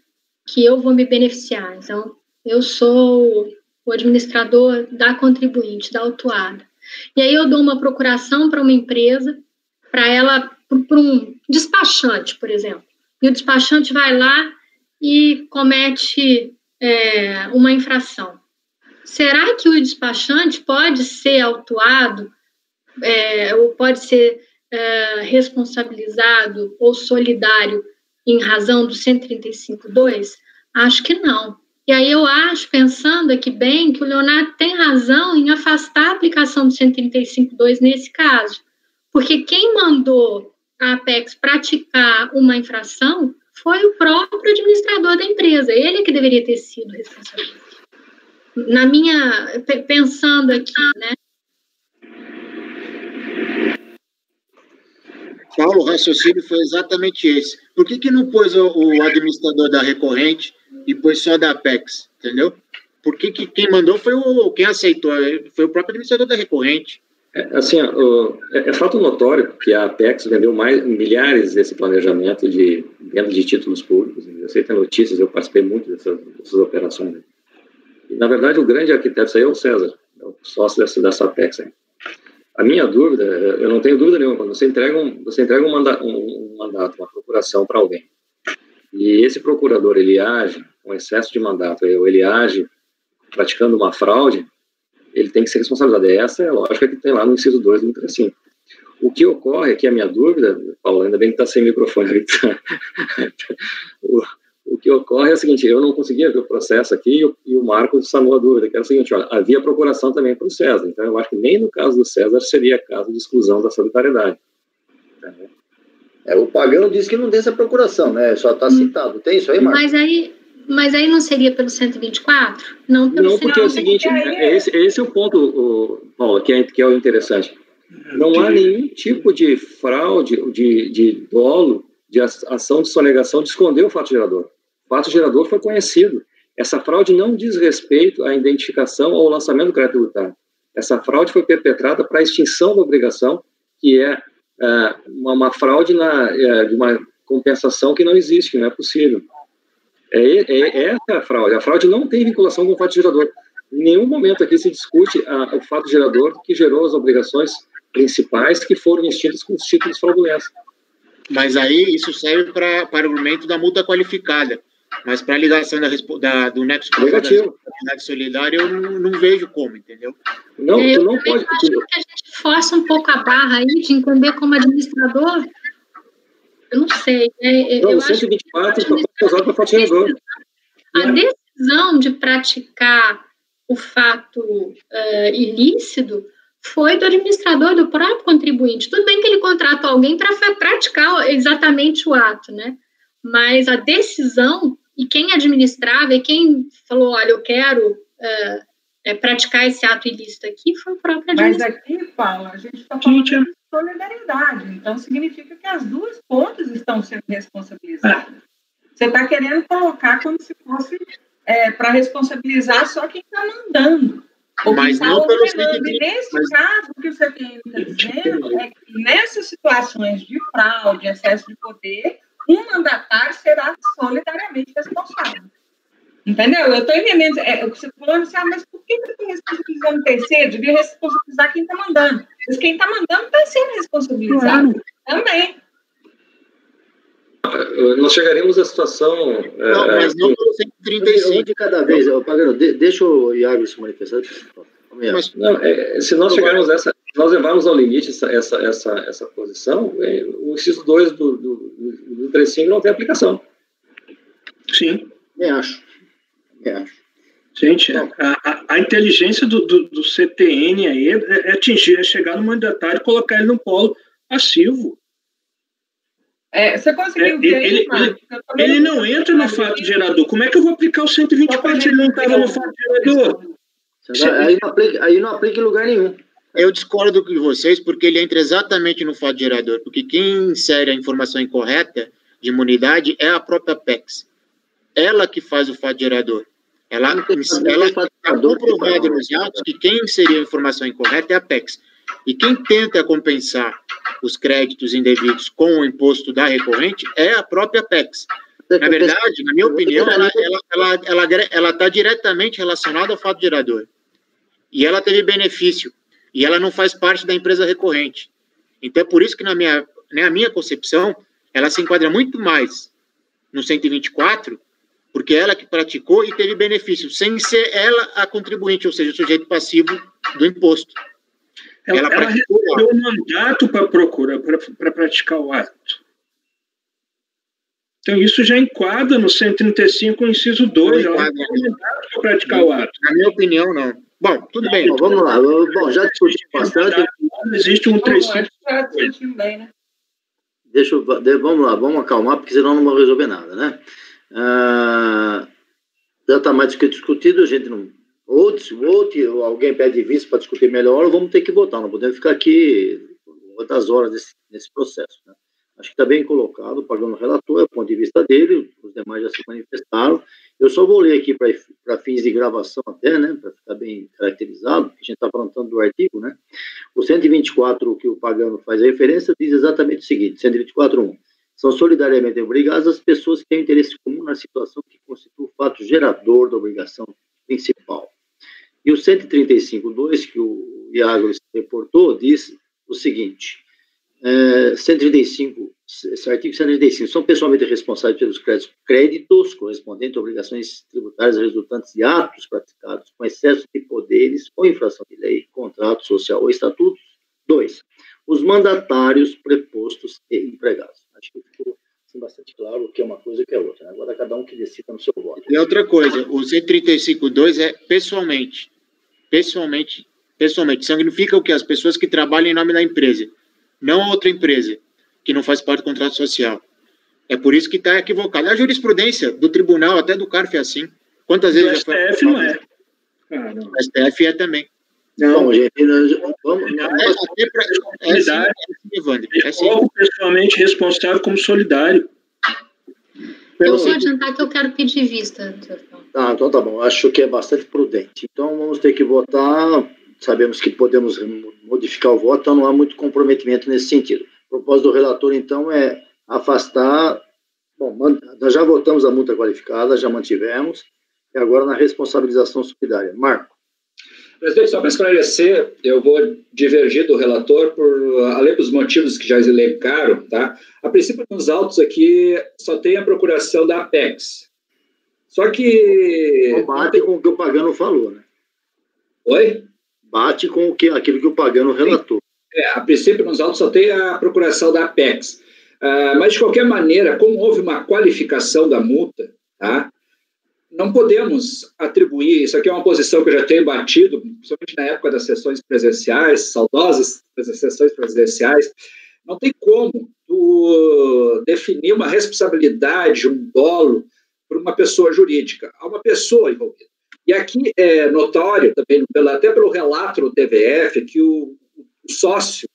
que eu vou me beneficiar? Então, eu sou o administrador da contribuinte, da autuada. E aí eu dou uma procuração para uma empresa, para um despachante, por exemplo. E o despachante vai lá e comete... uma infração. Será que o despachante pode ser autuado ou pode ser responsabilizado ou solidário em razão do 135.2? Acho que não. E aí eu acho, pensando aqui bem, que o Leonardo tem razão em afastar a aplicação do 135.2 nesse caso, porque quem mandou a Apex praticar uma infração foi o próprio administrador da empresa, ele que deveria ter sido responsável. Pensando aqui, né? Paulo, o raciocínio foi exatamente esse. Por que não pôs o administrador da recorrente e pôs só da Apex, entendeu? Porque quem mandou foi quem aceitou, foi o próprio administrador da recorrente. É fato notório que a Apex vendeu milhares desse planejamento de venda de títulos públicos. Eu sei que tem notícias, eu participei muito dessas operações. E, na verdade, o grande arquiteto disso aí é o César, é o sócio dessa Apex aí. A minha dúvida, eu não tenho dúvida nenhuma, quando você entrega um mandato, uma procuração para alguém, e esse procurador, ele age com excesso de mandato, ou ele age praticando uma fraude, ele tem que ser responsabilizado. Essa é a lógica que tem lá no inciso 2 do 135. O que ocorre aqui, a minha dúvida, Paulo, ainda bem que está sem microfone, o que ocorre é o seguinte, eu não conseguia ver o processo aqui e o Marcos sanou a dúvida, que era o seguinte, olha, havia procuração também para o César, então eu acho que nem no caso do César seria caso de exclusão da solidariedade. O Pagano disse que não tem essa procuração, né? Só está citado. Tem isso aí, Marcos? Mas aí não seria pelo 124? Não, porque é o seguinte, esse é o ponto, Paulo, que é o interessante. Não há nenhum tipo de fraude, de dolo, de ação de sonegação de esconder o fato gerador. O fato gerador foi conhecido. Essa fraude não diz respeito à identificação ou ao lançamento do crédito tributário. Essa fraude foi perpetrada para a extinção da obrigação, que é uma fraude de uma compensação que não existe, que não é possível. Essa é a fraude. A fraude não tem vinculação com o fato gerador. Em nenhum momento aqui se discute o fato gerador que gerou as obrigações principais que foram extintas com os títulos fraudulentos. Mas aí isso serve para o argumento da multa qualificada. Mas para a ligação do nexo com a responsabilidade solidária, eu não vejo como, entendeu? Não, tu não pode. Eu acho que a gente força um pouco a barra aí de entender como administrador. Eu não sei. Não, o 124 está usado para fato gerador. A decisão de praticar o fato ilícito foi do administrador, do próprio contribuinte. Tudo bem que ele contratou alguém para praticar exatamente o ato, né? Mas a decisão, e quem administrava, e quem falou, olha, eu quero praticar esse ato ilícito aqui, foi o próprio administrador. Mas aqui, Paulo, a gente está falando de solidariedade. Então, significa que as duas pontas estão sendo responsabilizadas. Você está querendo colocar como se fosse para responsabilizar só quem está mandando. Ou quem está ordenando. E nesse caso, o que você está dizendo é que nessas situações de fraude, excesso de poder, um mandatário será solidariamente responsável. Entendeu? Eu estou entendendo. Você está falando assim, mas por que você está responsabilizando o terceiro? Devia responsabilizar quem está mandando. Mas quem está mandando está sendo responsabilizado também. Nós chegaremos à situação... Não, mas não pelo 135. De cada vez. Pagano, deixa o Iago se manifestar. Se nós chegarmos nessa... Se nós levarmos ao limite essa posição, o inciso 2 do 35 não tem aplicação. Sim. Nem acho. Gente, a inteligência do CTN aí é chegar no mandatário e colocar ele no polo passivo. Você conseguiu ver ele não entra no fato gerador. Como é que eu vou aplicar o 124 se ele não estava no fato gerador? Aí não aplica em lugar nenhum. Eu discordo de vocês porque ele entra exatamente no fato gerador, porque quem insere a informação incorreta de imunidade é a própria Apex. Ela que faz o fato gerador. Ela está comprovado nos atos que quem inseriu a informação incorreta é a Apex. E quem tenta compensar os créditos indevidos com o imposto da recorrente é a própria Apex. Na verdade, na minha opinião, ela está diretamente relacionada ao fato gerador. E ela teve benefício. E ela não faz parte da empresa recorrente. Então, é por isso que, na minha concepção, ela se enquadra muito mais no 124, porque ela que praticou e teve benefício, sem ser ela a contribuinte, ou seja, o sujeito passivo do imposto. Ela recebeu um mandato para procurar, para praticar o ato. Então, isso já enquadra no 135, inciso 2. Ela recebeu um mandato para praticar o ato. Na minha opinião, não. Bom, tudo bem. Bom, vamos lá. Bom, já discutimos bastante. Existe um 35. Né? Vamos lá, vamos acalmar, porque senão não vamos resolver nada, né? Já está mais do que discutido, a gente não... Ou alguém pede vista para discutir melhor, ou vamos ter que votar, não podemos ficar aqui outras horas nesse processo, né? Acho que está bem colocado, pagando o relator, é o ponto de vista dele, os demais já se manifestaram. Eu só vou ler aqui para fins de gravação até, né, para ficar bem caracterizado, porque a gente está falando do artigo, né? O 124, que o Pagano faz a referência, diz exatamente o seguinte, 124.1. São solidariamente obrigadas as pessoas que têm interesse comum na situação que constitui o fato gerador da obrigação principal. E o 135.2, que o Iago reportou, diz o seguinte, 135, esse artigo 135, são pessoalmente responsáveis pelos créditos correspondentes a obrigações tributárias resultantes de atos praticados com excesso de poderes ou infração de lei, contrato social ou estatutos. 2. Os mandatários, prepostos e empregados. Acho que ficou assim, bastante claro o que é uma coisa e o que é outra. Né? Agora, cada um que decida no seu voto. E outra coisa, o 135.2 é pessoalmente. Pessoalmente. Significa o quê? As pessoas que trabalham em nome da empresa, não a outra empresa, que não faz parte do contrato social. É por isso que está equivocado. A jurisprudência do tribunal, até do CARF é assim. Quantas vezes... O STF não é. O STF é também. Não, bom, gente, vamos... Eu coloco pessoalmente responsável como solidário. Eu vou adiantar que eu quero pedir vista. Ah, então tá bom. Acho que é bastante prudente. Então vamos ter que votar. Sabemos que podemos modificar o voto, então não há muito comprometimento nesse sentido. O propósito do relator, então, é afastar... Bom, nós já votamos a multa qualificada, já mantivemos, e agora na responsabilização solidária. Marco. Presidente, só para esclarecer, eu vou divergir do relator, além dos motivos que já elencaram, tá? A princípio, nos autos aqui, só tem a procuração da Apex. Só que... Não bate com o que o Pagano falou, né? Oi? Bate com aquilo que o Pagano relatou. A princípio, nos autos, só tem a procuração da Apex. Mas, de qualquer maneira, como houve uma qualificação da multa, tá? Não podemos atribuir, isso aqui é uma posição que eu já tenho batido, principalmente na época das sessões presenciais, saudosas sessões presidenciais, não tem como definir uma responsabilidade, um dolo, por uma pessoa jurídica. Há uma pessoa envolvida. E aqui é notório, também, até pelo relato do TVF, que o sócio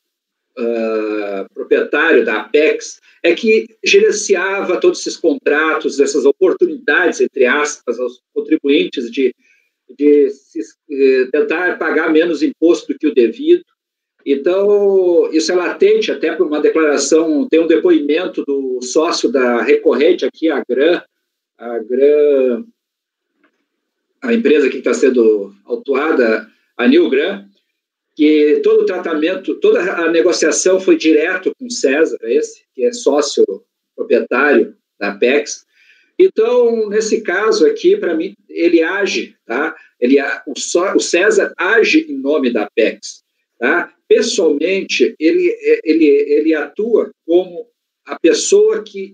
proprietário da Apex é que gerenciava todos esses contratos, essas oportunidades, entre aspas, aos contribuintes de tentar pagar menos imposto do que o devido. Então, isso é latente até por uma declaração, tem um depoimento do sócio da recorrente aqui, a empresa que está sendo autuada, a Nilgran, que todo o tratamento, toda a negociação foi direto com o César, que é sócio proprietário da Apex. Então, nesse caso aqui, para mim, ele age, tá? O César age em nome da Apex, tá? Pessoalmente, ele atua como a pessoa que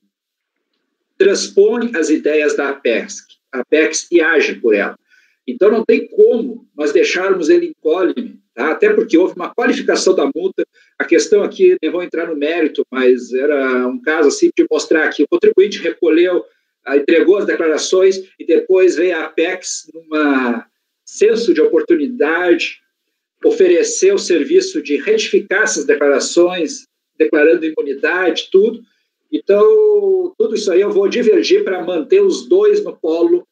transpõe as ideias da Apex e age por ela. Então, não tem como nós deixarmos ele incólume, tá? Até porque houve uma qualificação da multa. A questão aqui, nem vou entrar no mérito, mas era um caso assim de mostrar que o contribuinte recolheu, entregou as declarações e depois veio a Apex numa senso de oportunidade, ofereceu o serviço de retificar essas declarações, declarando imunidade, tudo. Então, tudo isso aí eu vou divergir para manter os dois no polo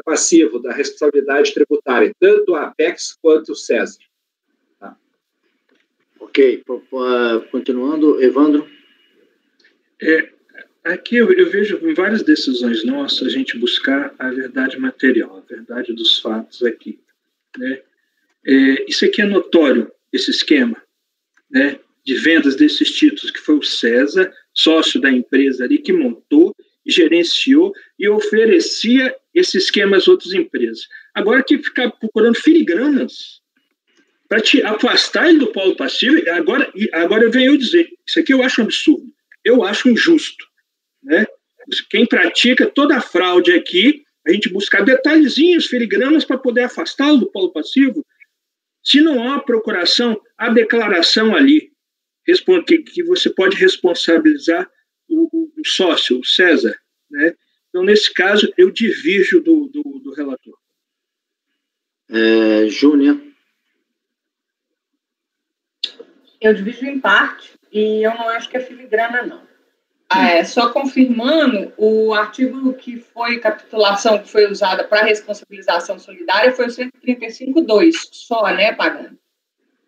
passivo, da responsabilidade tributária, tanto a Apex quanto o César. Tá. Ok, continuando, Evandro. Aqui eu vejo em várias decisões nossas a gente buscar a verdade material, a verdade dos fatos aqui. Né? Isso aqui é notório, esse esquema, né, de vendas desses títulos, que foi o César, sócio da empresa ali, que montou, gerenciou e oferecia esse esquema às outras empresas. Agora que ficar procurando filigranas para te afastar ele do polo passivo, agora eu venho dizer, isso aqui eu acho um absurdo, eu acho injusto. Né? Quem pratica toda a fraude aqui, a gente buscar detalhezinhos, filigranas, para poder afastá-lo do polo passivo. Se não há procuração, há declaração ali, que você pode responsabilizar o sócio, o César. Né? Então, nesse caso, eu divirjo do relator. Júnia. Eu divido em parte, e eu não acho que é filigrana, não. Só confirmando, o artigo que foi capitulação que foi usada para responsabilização solidária foi o 135.2, só, né, Pagano?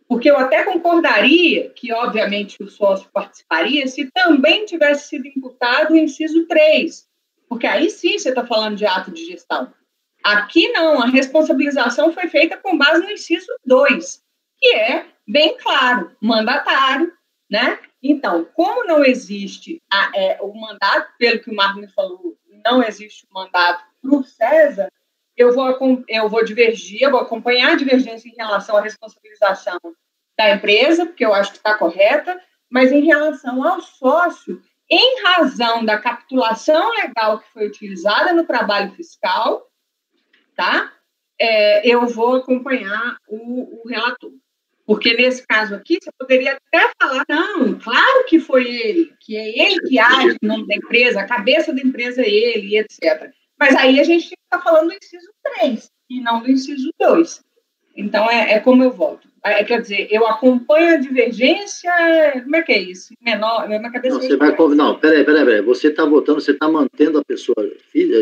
Porque eu até concordaria que, obviamente, o sócio participaria se também tivesse sido imputado o inciso 3, porque aí sim você está falando de ato de gestão. Aqui não, a responsabilização foi feita com base no inciso 2, que é bem claro, mandatário, né? Então, como não existe o mandato, pelo que o Marco me falou, não existe o mandato para o César, eu vou divergir, eu vou acompanhar a divergência em relação à responsabilização da empresa, porque eu acho que está correta, mas em relação ao sócio, em razão da capitulação legal que foi utilizada no trabalho fiscal, tá? Eu vou acompanhar o relator. Porque, nesse caso aqui, você poderia até falar, não, claro que foi ele, que é ele que age em nome da empresa, a cabeça da empresa é ele, etc. Mas aí a gente está falando do inciso 3, e não do inciso 2. Então, é como eu voto. Quer dizer, eu acompanho a divergência, como é que é isso? Menor, na minha cabeça... Não, você vai... Não, peraí. Você está votando, você está mantendo a pessoa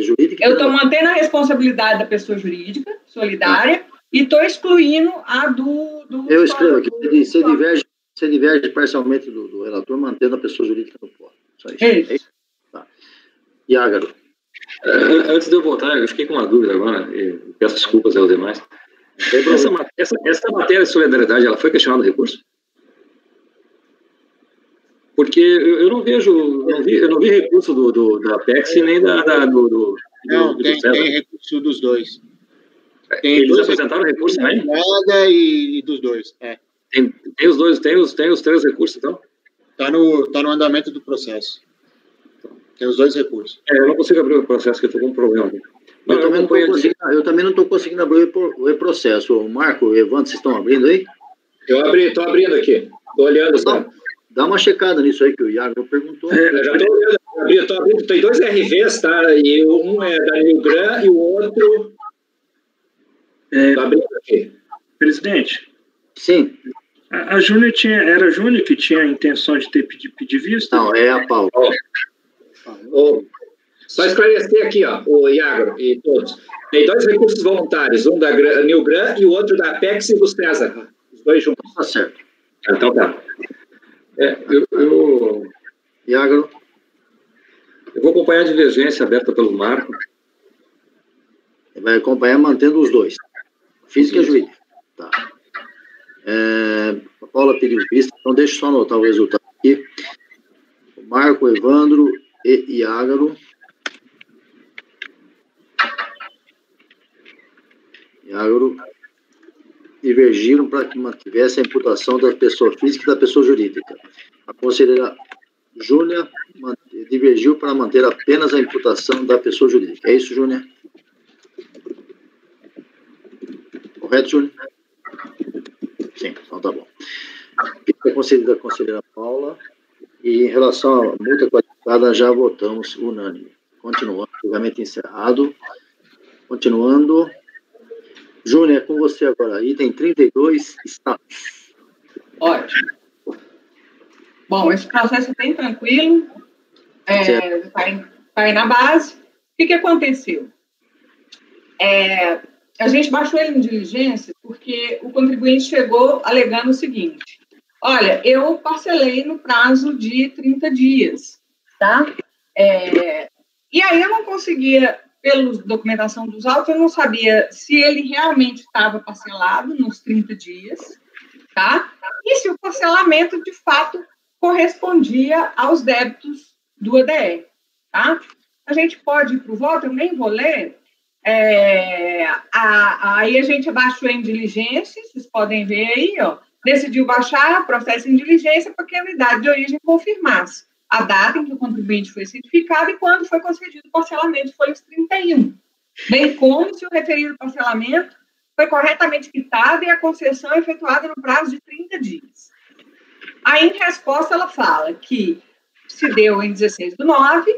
jurídica... Eu estou mantendo a responsabilidade da pessoa jurídica, solidária, e estou excluindo a do... Eu escrevo aqui, você diverge parcialmente do relator, mantendo a pessoa jurídica no posto. Só isso. É isso. Tá. Iágaro. Antes de eu votar, eu fiquei com uma dúvida agora, e peço desculpas aos demais. Essa matéria de solidariedade, ela foi questionada no recurso? Porque eu não vi recurso da Apex nem do tem recurso dos dois. Eles apresentaram recurso também? E dos dois, Tem os dois, tem os 3 recursos, então? Tá no andamento do processo. Tem os 2 recursos. Eu não consigo abrir o processo, que eu estou com um problema. Eu também não estou conseguindo abrir o processo. O Marco, o Evandro, vocês estão abrindo aí? Estou abrindo aqui. Estou olhando. Dá uma checada nisso aí que o Iago perguntou. Eu já estou olhando. Estou abrindo. Tem 2 RVs, tá? E um é da Nilgran e o outro... Estou abrindo aqui. Presidente? Sim. A Júnior era a Júnior que tinha a intenção de pedir vista? Não, é a Paula. Só esclarecer aqui, o Iagro e todos. Tem 2 recursos voluntários, um da Nilgran e o outro da Apex e do César. Os 2 juntos. Tá certo. Então tá. Iagro. Eu vou acompanhar a divergência aberta pelo Marco. Ele vai acompanhar mantendo os 2. Física e jurídica. Tá. A Paula pediu vista, então deixa eu só anotar o resultado aqui. O Marco, o Evandro e Iágaro. Divergiram para que mantivesse a imputação da pessoa física e da pessoa jurídica. A conselheira Júnior divergiu para manter apenas a imputação da pessoa jurídica. É isso, Júnior? Correto, Júnior? Sim, então tá bom. Fica concedida a conselheira Paula. E em relação à multa qualificada, já votamos unânime. Continuando, julgamento encerrado. Continuando. Júnior, é com você agora. Item 32, status. Ótimo. Bom, esse processo é bem tranquilo. Está aí na base. O que aconteceu? A gente baixou ele em diligência porque o contribuinte chegou alegando o seguinte: olha, eu parcelei no prazo de 30 dias, tá? E aí eu não conseguia, pela documentação dos autos, eu não sabia se ele realmente estava parcelado nos 30 dias, tá? E se o parcelamento, de fato, correspondia aos débitos do ADR, tá? A gente pode ir para o voto, eu nem vou ler. Aí a gente baixou em diligência, vocês podem ver aí, decidiu baixar, processo em diligência para que a unidade de origem confirmasse a data em que o contribuinte foi certificado e quando foi concedido o parcelamento, foi os 31, bem como se o referido parcelamento foi corretamente quitado e a concessão efetuada no prazo de 30 dias. Aí, em resposta, ela fala que se deu em 16/9,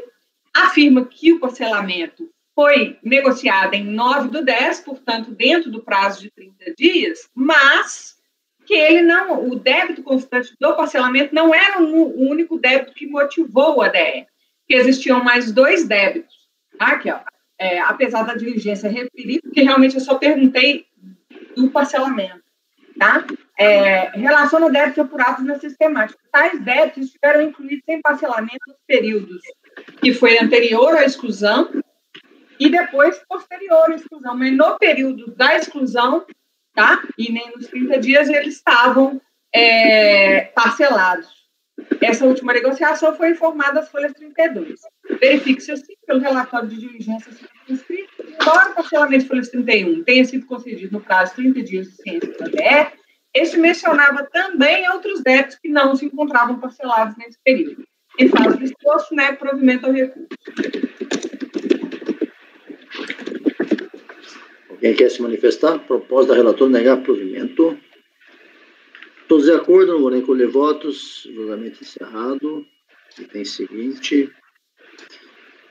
afirma que o parcelamento foi negociado em 9/10, portanto, dentro do prazo de 30 dias, mas que ele não, o débito constante do parcelamento não era o único débito que motivou o ADE, que existiam mais 2 débitos. Aqui, ó, apesar da diligência referir, porque realmente eu só perguntei do parcelamento, tá? Relaciona débitos apurados na sistemática. Tais débitos estiveram incluídos em parcelamento nos períodos que foi anterior à exclusão e depois posterior à exclusão, mas no período da exclusão, tá? E nem nos 30 dias eles estavam parcelados. Essa última negociação foi informada às folhas 32. Verifique-se assim, pelo relatório de diligência inscrito, embora o parcelamento de folhas 31 tenha sido concedido no prazo de 30 dias de ciência da ADE, este mencionava também outros débitos que não se encontravam parcelados nesse período. Em fase de esforço, né, provimento ao recurso. Alguém quer se manifestar? Proposta da relatora negar provimento. Todos de acordo, não vou nem colher votos. Julgamento encerrado. Item seguinte.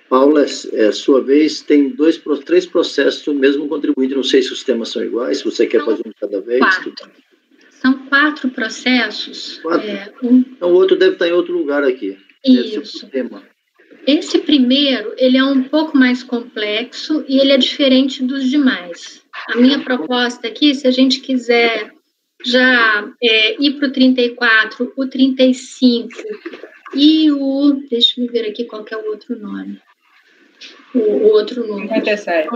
Paula, sua vez, tem 3 processos do mesmo contribuinte. Não sei se os temas são iguais, se você quer fazer um de cada vez. 4. São 4 processos. 4? Então, o outro deve estar em outro lugar aqui. Isso. Esse primeiro, ele é um pouco mais complexo e ele é diferente dos demais. A minha proposta aqui, se a gente quiser já ir para o 34, o 35 e o... Deixa eu ver aqui qual que é o outro nome. O outro número. 57.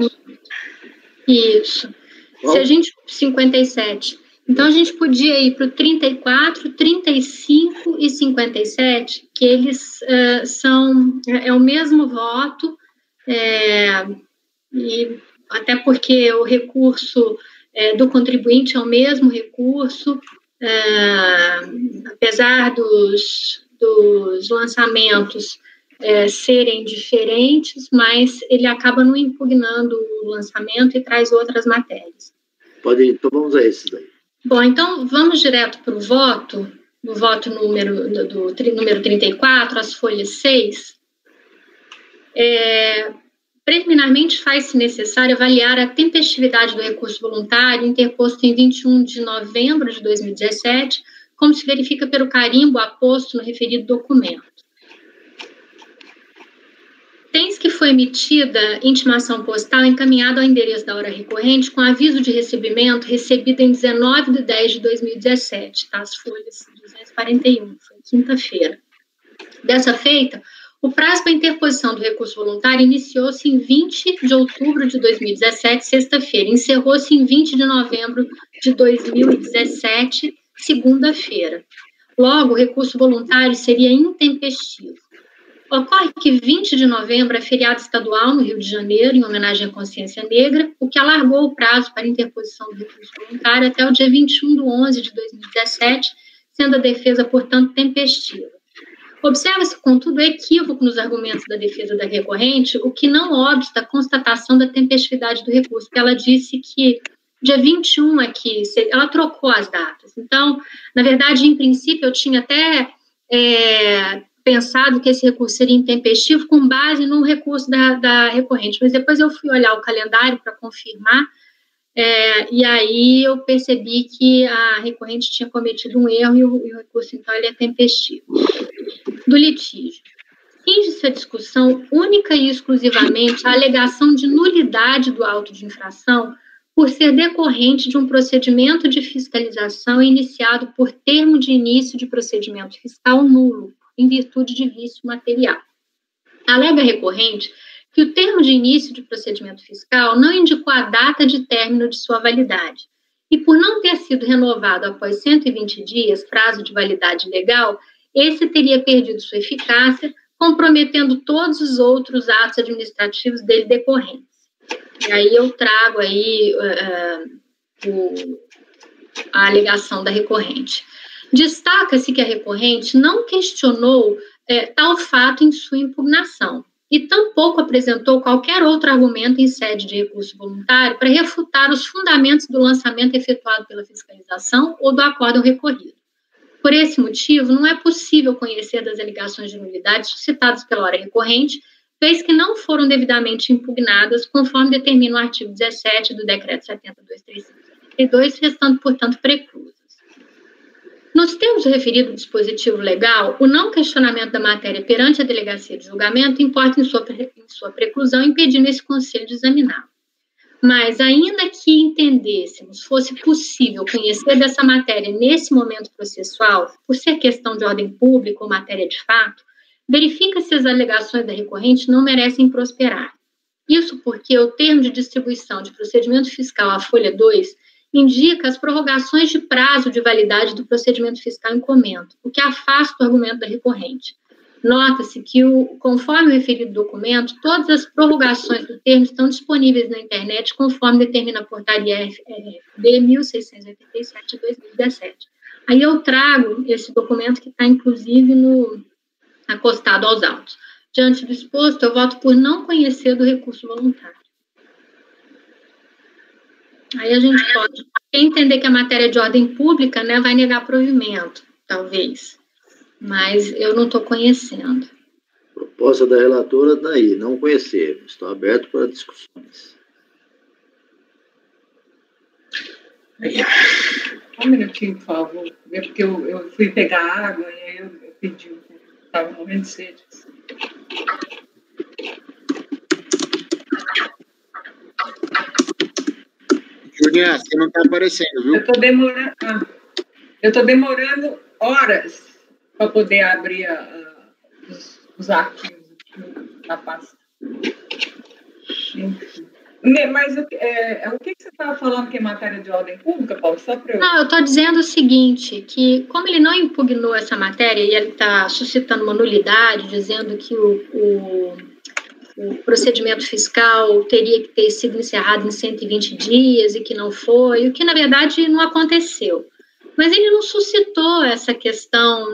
Isso. Se a gente... 57. Então, a gente podia ir para o 34, 35 e 57, que eles são... É o mesmo voto, e até porque o recurso do contribuinte é o mesmo recurso, apesar dos lançamentos serem diferentes, mas ele acaba não impugnando o lançamento e traz outras matérias. Pode ir, então vamos a esses daí. Bom, então vamos direto para o voto, no voto número 34, as folhas 6. Preliminarmente, faz-se necessário avaliar a tempestividade do recurso voluntário interposto em 21 de novembro de 2017, como se verifica pelo carimbo aposto no referido documento. Tens que foi emitida intimação postal encaminhada ao endereço da hora recorrente com aviso de recebimento recebido em 19 de 10 de 2017, tá? As folhas 241, foi quinta-feira. Dessa feita, o prazo para interposição do recurso voluntário iniciou-se em 20 de outubro de 2017, sexta-feira, encerrou-se em 20 de novembro de 2017, segunda-feira. Logo, o recurso voluntário seria intempestivo. Ocorre que 20 de novembro é feriado estadual no Rio de Janeiro, em homenagem à consciência negra, o que alargou o prazo para interposição do recurso voluntário até o dia 21 de 11 de 2017, sendo a defesa, portanto, tempestiva. Observa-se, contudo, equívoco nos argumentos da defesa da recorrente, o que não obsta a constatação da tempestividade do recurso, porque ela disse que dia 21 aqui, ela trocou as datas. Então, na verdade, em princípio, eu tinha até pensado que esse recurso seria intempestivo com base no recurso da recorrente, mas depois eu fui olhar o calendário para confirmar, e aí eu percebi que a recorrente tinha cometido um erro e o recurso, então, ele é tempestivo. Do litígio. Finge-se a discussão única e exclusivamente a alegação de nulidade do auto de infração por ser decorrente de um procedimento de fiscalização iniciado por termo de início de procedimento fiscal nulo, em virtude de vício material. Alega a recorrente que o termo de início de procedimento fiscal não indicou a data de término de sua validade, e por não ter sido renovado após 120 dias, prazo de validade legal, esse teria perdido sua eficácia, comprometendo todos os outros atos administrativos dele decorrentes. E aí eu trago aí a alegação da recorrente. Destaca-se que a recorrente não questionou tal fato em sua impugnação e tampouco apresentou qualquer outro argumento em sede de recurso voluntário para refutar os fundamentos do lançamento efetuado pela fiscalização ou do acórdão recorrido. Por esse motivo, não é possível conhecer das alegações de nulidade suscitadas pela hora recorrente, vez que não foram devidamente impugnadas, conforme determina o artigo 17 do Decreto 70.235/72, restando, portanto, preclusas. Nos termos do referido dispositivo legal, o não questionamento da matéria perante a delegacia de julgamento importa em sua preclusão, impedindo esse conselho de examinar. Mas, ainda que entendêssemos fosse possível conhecer dessa matéria nesse momento processual, por ser questão de ordem pública ou matéria de fato, verifica se as alegações da recorrente não merecem prosperar. Isso porque o termo de distribuição de procedimento fiscal à folha 2 indica as prorrogações de prazo de validade do procedimento fiscal em comento, o que afasta o argumento da recorrente. Nota-se que, conforme o referido documento, todas as prorrogações do termo estão disponíveis na internet, conforme determina a portaria RFD 1687 de 2017. Aí eu trago esse documento que está, inclusive, acostado aos autos. Diante do exposto, eu voto por não conhecer do recurso voluntário. Aí a gente pode entender que a matéria de ordem pública, né, vai negar provimento, talvez. Mas eu não estou conhecendo. Proposta da relatora daí, não conhecer. Estou aberto para discussões. Um minutinho, por favor. Porque eu fui pegar água e aí eu pedi. Estava morrendo de sede. Juliana, você não está aparecendo, viu? Eu estou demorando horas para poder abrir os arquivos da pasta. Mas o que você estava falando que é matéria de ordem pública, Paulo? Só para eu... Não, eu estou dizendo o seguinte, que como ele não impugnou essa matéria e ele está suscitando uma nulidade, dizendo que o procedimento fiscal teria que ter sido encerrado em 120 dias e que não foi, o que, na verdade, não aconteceu. Mas ele não suscitou essa questão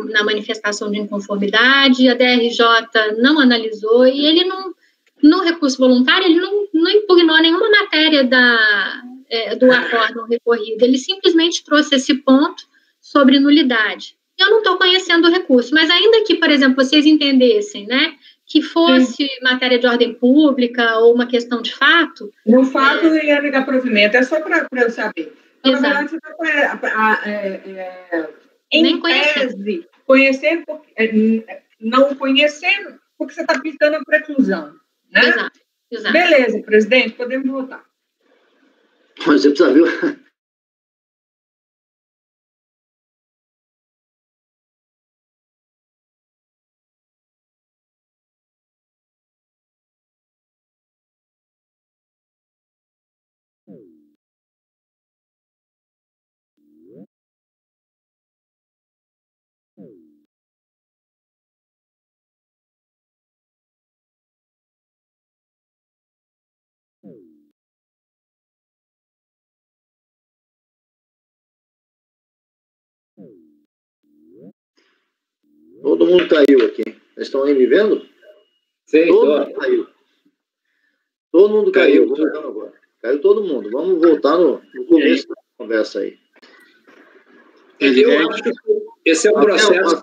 na manifestação de inconformidade, a DRJ não analisou e ele não, no recurso voluntário, ele não impugnou nenhuma matéria do acórdão recorrido, ele simplesmente trouxe esse ponto sobre nulidade. Eu não estou conhecendo o recurso, mas ainda que, por exemplo, vocês entendessem, né, que fosse matéria de ordem pública ou uma questão de fato... No fato, ia negar provimento, é só para eu saber. Então, na verdade, você está em tese, conhecendo, não conhecendo, porque você está pintando a preclusão, né? Exato. Beleza, presidente, podemos votar. Mas você precisa ver... Todo mundo caiu aqui. Vocês estão aí me vendo? Sim, todo mundo caiu. Todo mundo caiu. Vou voltar agora. Caiu todo mundo. Vamos voltar no começo da conversa aí. Eu acho que esse é o processo.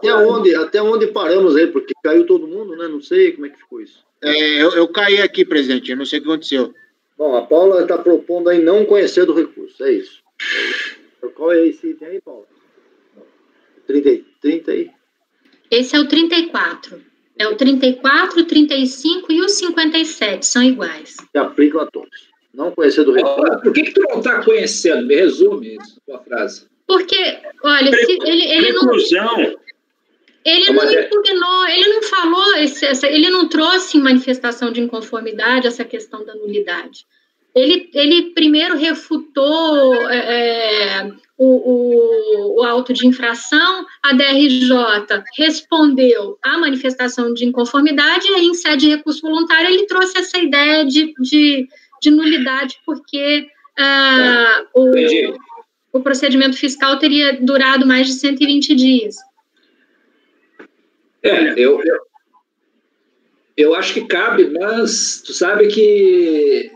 Até onde paramos aí? Porque caiu todo mundo, né? Não sei como é que ficou isso. Eu caí aqui, presidente. Eu não sei o que aconteceu. Bom, a Paula está propondo aí não conhecer do recurso. É isso. Qual é esse item aí, Paula? 30 aí? Esse é o 34. É o 34, o 35 e o 57, são iguais. Se aplicam a todos. Não conhecer do recurso. Por que tu não está conhecendo? Me resume isso, a tua frase. Porque, olha, se ele não impugnou, ele não falou, ele não trouxe em manifestação de inconformidade essa questão da nulidade. Ele primeiro refutou o auto de infração, a DRJ respondeu à manifestação de inconformidade, e aí, em sede de recurso voluntário, ele trouxe essa ideia de nulidade, porque o procedimento fiscal teria durado mais de 120 dias. Eu acho que cabe, mas tu sabe que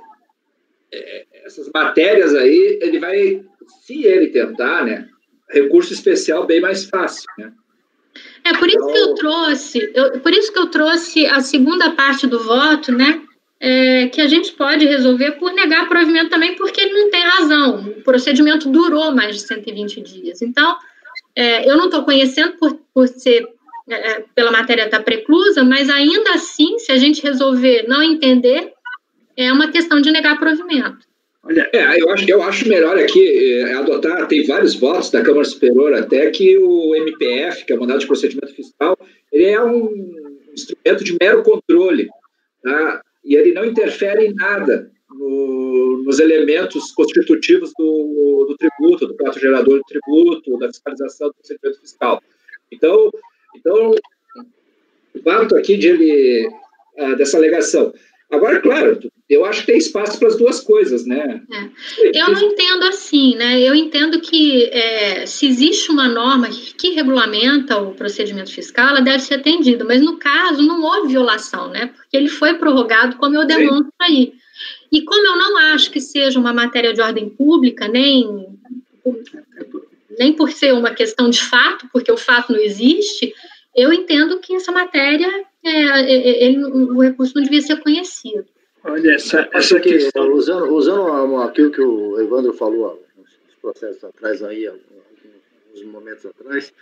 essas matérias aí, ele vai, se ele tentar, né, recurso especial bem mais fácil, né? Por isso que eu trouxe a segunda parte do voto, né, que a gente pode resolver por negar provimento também, porque ele não tem razão. O procedimento durou mais de 120 dias. Então, eu não estou conhecendo por ser, pela matéria estar preclusa, mas ainda assim, se a gente resolver não entender, é uma questão de negar provimento. Olha, eu acho melhor aqui adotar, tem vários votos da Câmara Superior até, que o MPF, que é o mandado de procedimento fiscal, ele é um instrumento de mero controle, tá? E ele não interfere em nada nos elementos constitutivos do tributo, do prato gerador do tributo, da fiscalização do procedimento fiscal. Então parto aqui dessa alegação. Agora, claro, eu acho que tem espaço para as duas coisas, né? Eu não entendo assim, né? Eu entendo que se existe uma norma que regulamenta o procedimento fiscal, ela deve ser atendida, mas no caso não houve violação, né? Porque ele foi prorrogado, como eu demonstro aí. E como eu não acho que seja uma matéria de ordem pública, nem por ser uma questão de fato, porque o fato não existe, eu entendo que essa matéria, o recurso não devia ser conhecido. Olha, essa questão... Usando aquilo que o Evandro falou, nos processos atrás aí, uns momentos atrás,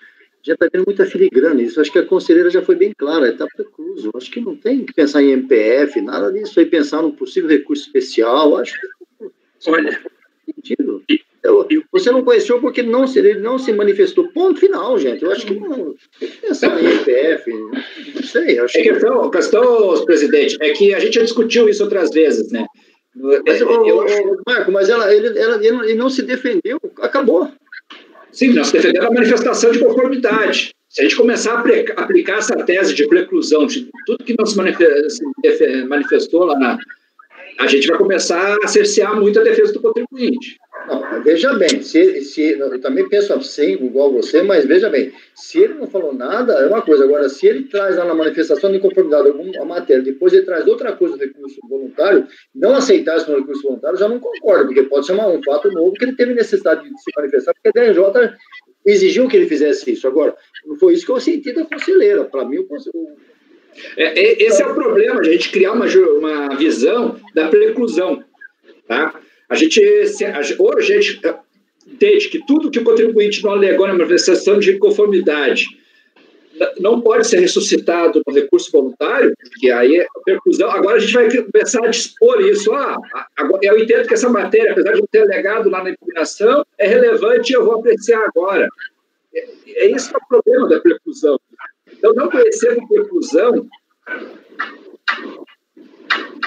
já está tendo muita filigrana. Isso acho que a conselheira já foi bem clara, está precluso. Acho que não tem que pensar em MPF, nada disso aí, pensar num possível recurso especial. Acho que olha, não faz sentido. Você não conheceu porque ele não se manifestou. Ponto final, gente. Eu acho que não tem que pensar em MPF. Não sei. Acho questão, presidente, é que a gente já discutiu isso outras vezes, né? Mas, Marco, mas ele não se defendeu, acabou. Sim, nós defendemos a manifestação de conformidade. Se a gente começar a aplicar essa tese de preclusão de tudo que não se manifestou lá a gente vai começar a cercear muito a defesa do contribuinte. Não, veja bem, eu também penso assim, igual você, mas veja bem, se ele não falou nada, é uma coisa. Agora, se ele traz lá na manifestação de inconformidade alguma matéria, depois ele traz outra coisa no recurso voluntário, não aceitar isso no recurso voluntário, eu já não concordo, porque pode ser um fato novo que ele teve necessidade de se manifestar, porque a DRJ exigiu que ele fizesse isso. Agora, não foi isso que eu senti da conselheira. Para mim, esse é o problema, a gente criar uma visão da preclusão, tá? Hoje a gente entende que tudo que o contribuinte não alegou na manifestação de inconformidade não pode ser ressuscitado no recurso voluntário, porque aí é a preclusão. Agora a gente vai começar a dispor isso. Eu entendo que essa matéria, apesar de não ter alegado lá na impugnação, é relevante e eu vou apreciar agora. É isso que é o problema da preclusão. Então, não conhecendo a preclusão,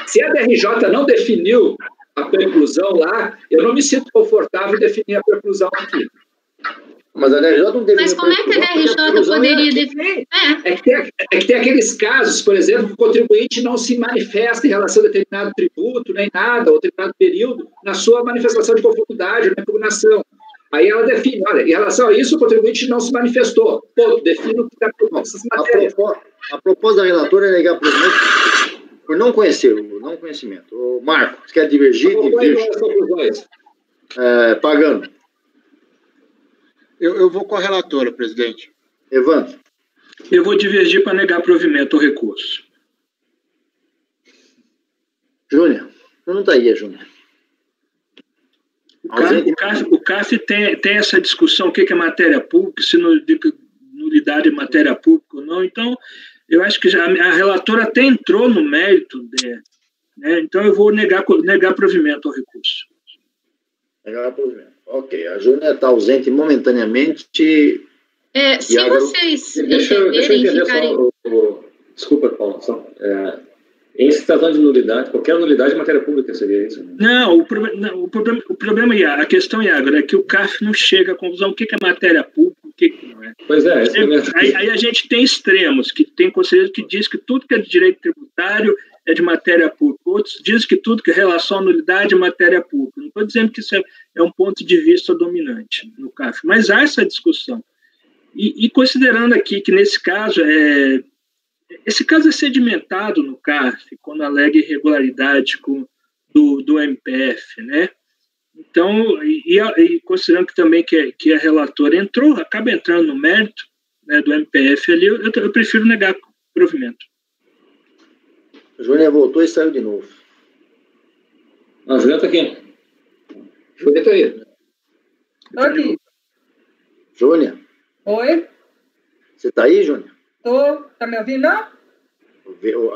se a DRJ não definiu a preclusão lá, eu não me sinto confortável em definir a preclusão aqui. Mas a DRJ não definiu. Mas como é que a DRJ poderia definir? É que tem aqueles casos, por exemplo, que o contribuinte não se manifesta em relação a determinado tributo, nem nada, ou determinado período, na sua manifestação de conformidade, na impugnação. Aí ela define, olha, em relação a isso, o contribuinte não se manifestou. Ponto, define o que está por essas matérias. A proposta da relatora é negar por não conhecer, o não conhecimento. O Marco, você quer divergir? Pagando. Eu vou com a relatora, presidente. Evandro. Eu vou divergir para negar provimento ao recurso. Júnior. Não está aí, Júnior. O CAF tem essa discussão, o que é matéria pública, se nulidade é matéria pública ou não. Então, eu acho que a relatora até entrou no mérito dela, né? Então, eu vou negar provimento ao recurso. Negar provimento. Ok, a Júlia está ausente momentaneamente. Se vocês deixa eu entender ficarem... só. Desculpa, Paulo. Em situação de nulidade, qualquer nulidade de matéria pública seria isso? Não, o problema, a questão, Iago, é que o CAF não chega à conclusão o que é matéria pública, o que não é. Pois é. Aí a gente tem extremos, que tem conselheiros que diz que tudo que é de direito tributário é de matéria pública. Outros dizem que tudo que é relação à nulidade é matéria pública. Não estou dizendo que isso é um ponto de vista dominante no CAF, mas há essa discussão. E considerando aqui que nesse caso esse caso é sedimentado no CAF, quando alega irregularidade do MPF, né? Então, e considerando que também que a relatora acaba entrando no mérito, né, do MPF ali, eu prefiro negar provimento. Júnior voltou e saiu de novo. Não, Júnior está aqui. Júnior está aí. Aqui. Júnior. Oi? Você está aí, Júnior? Tô. Tá me ouvindo, não?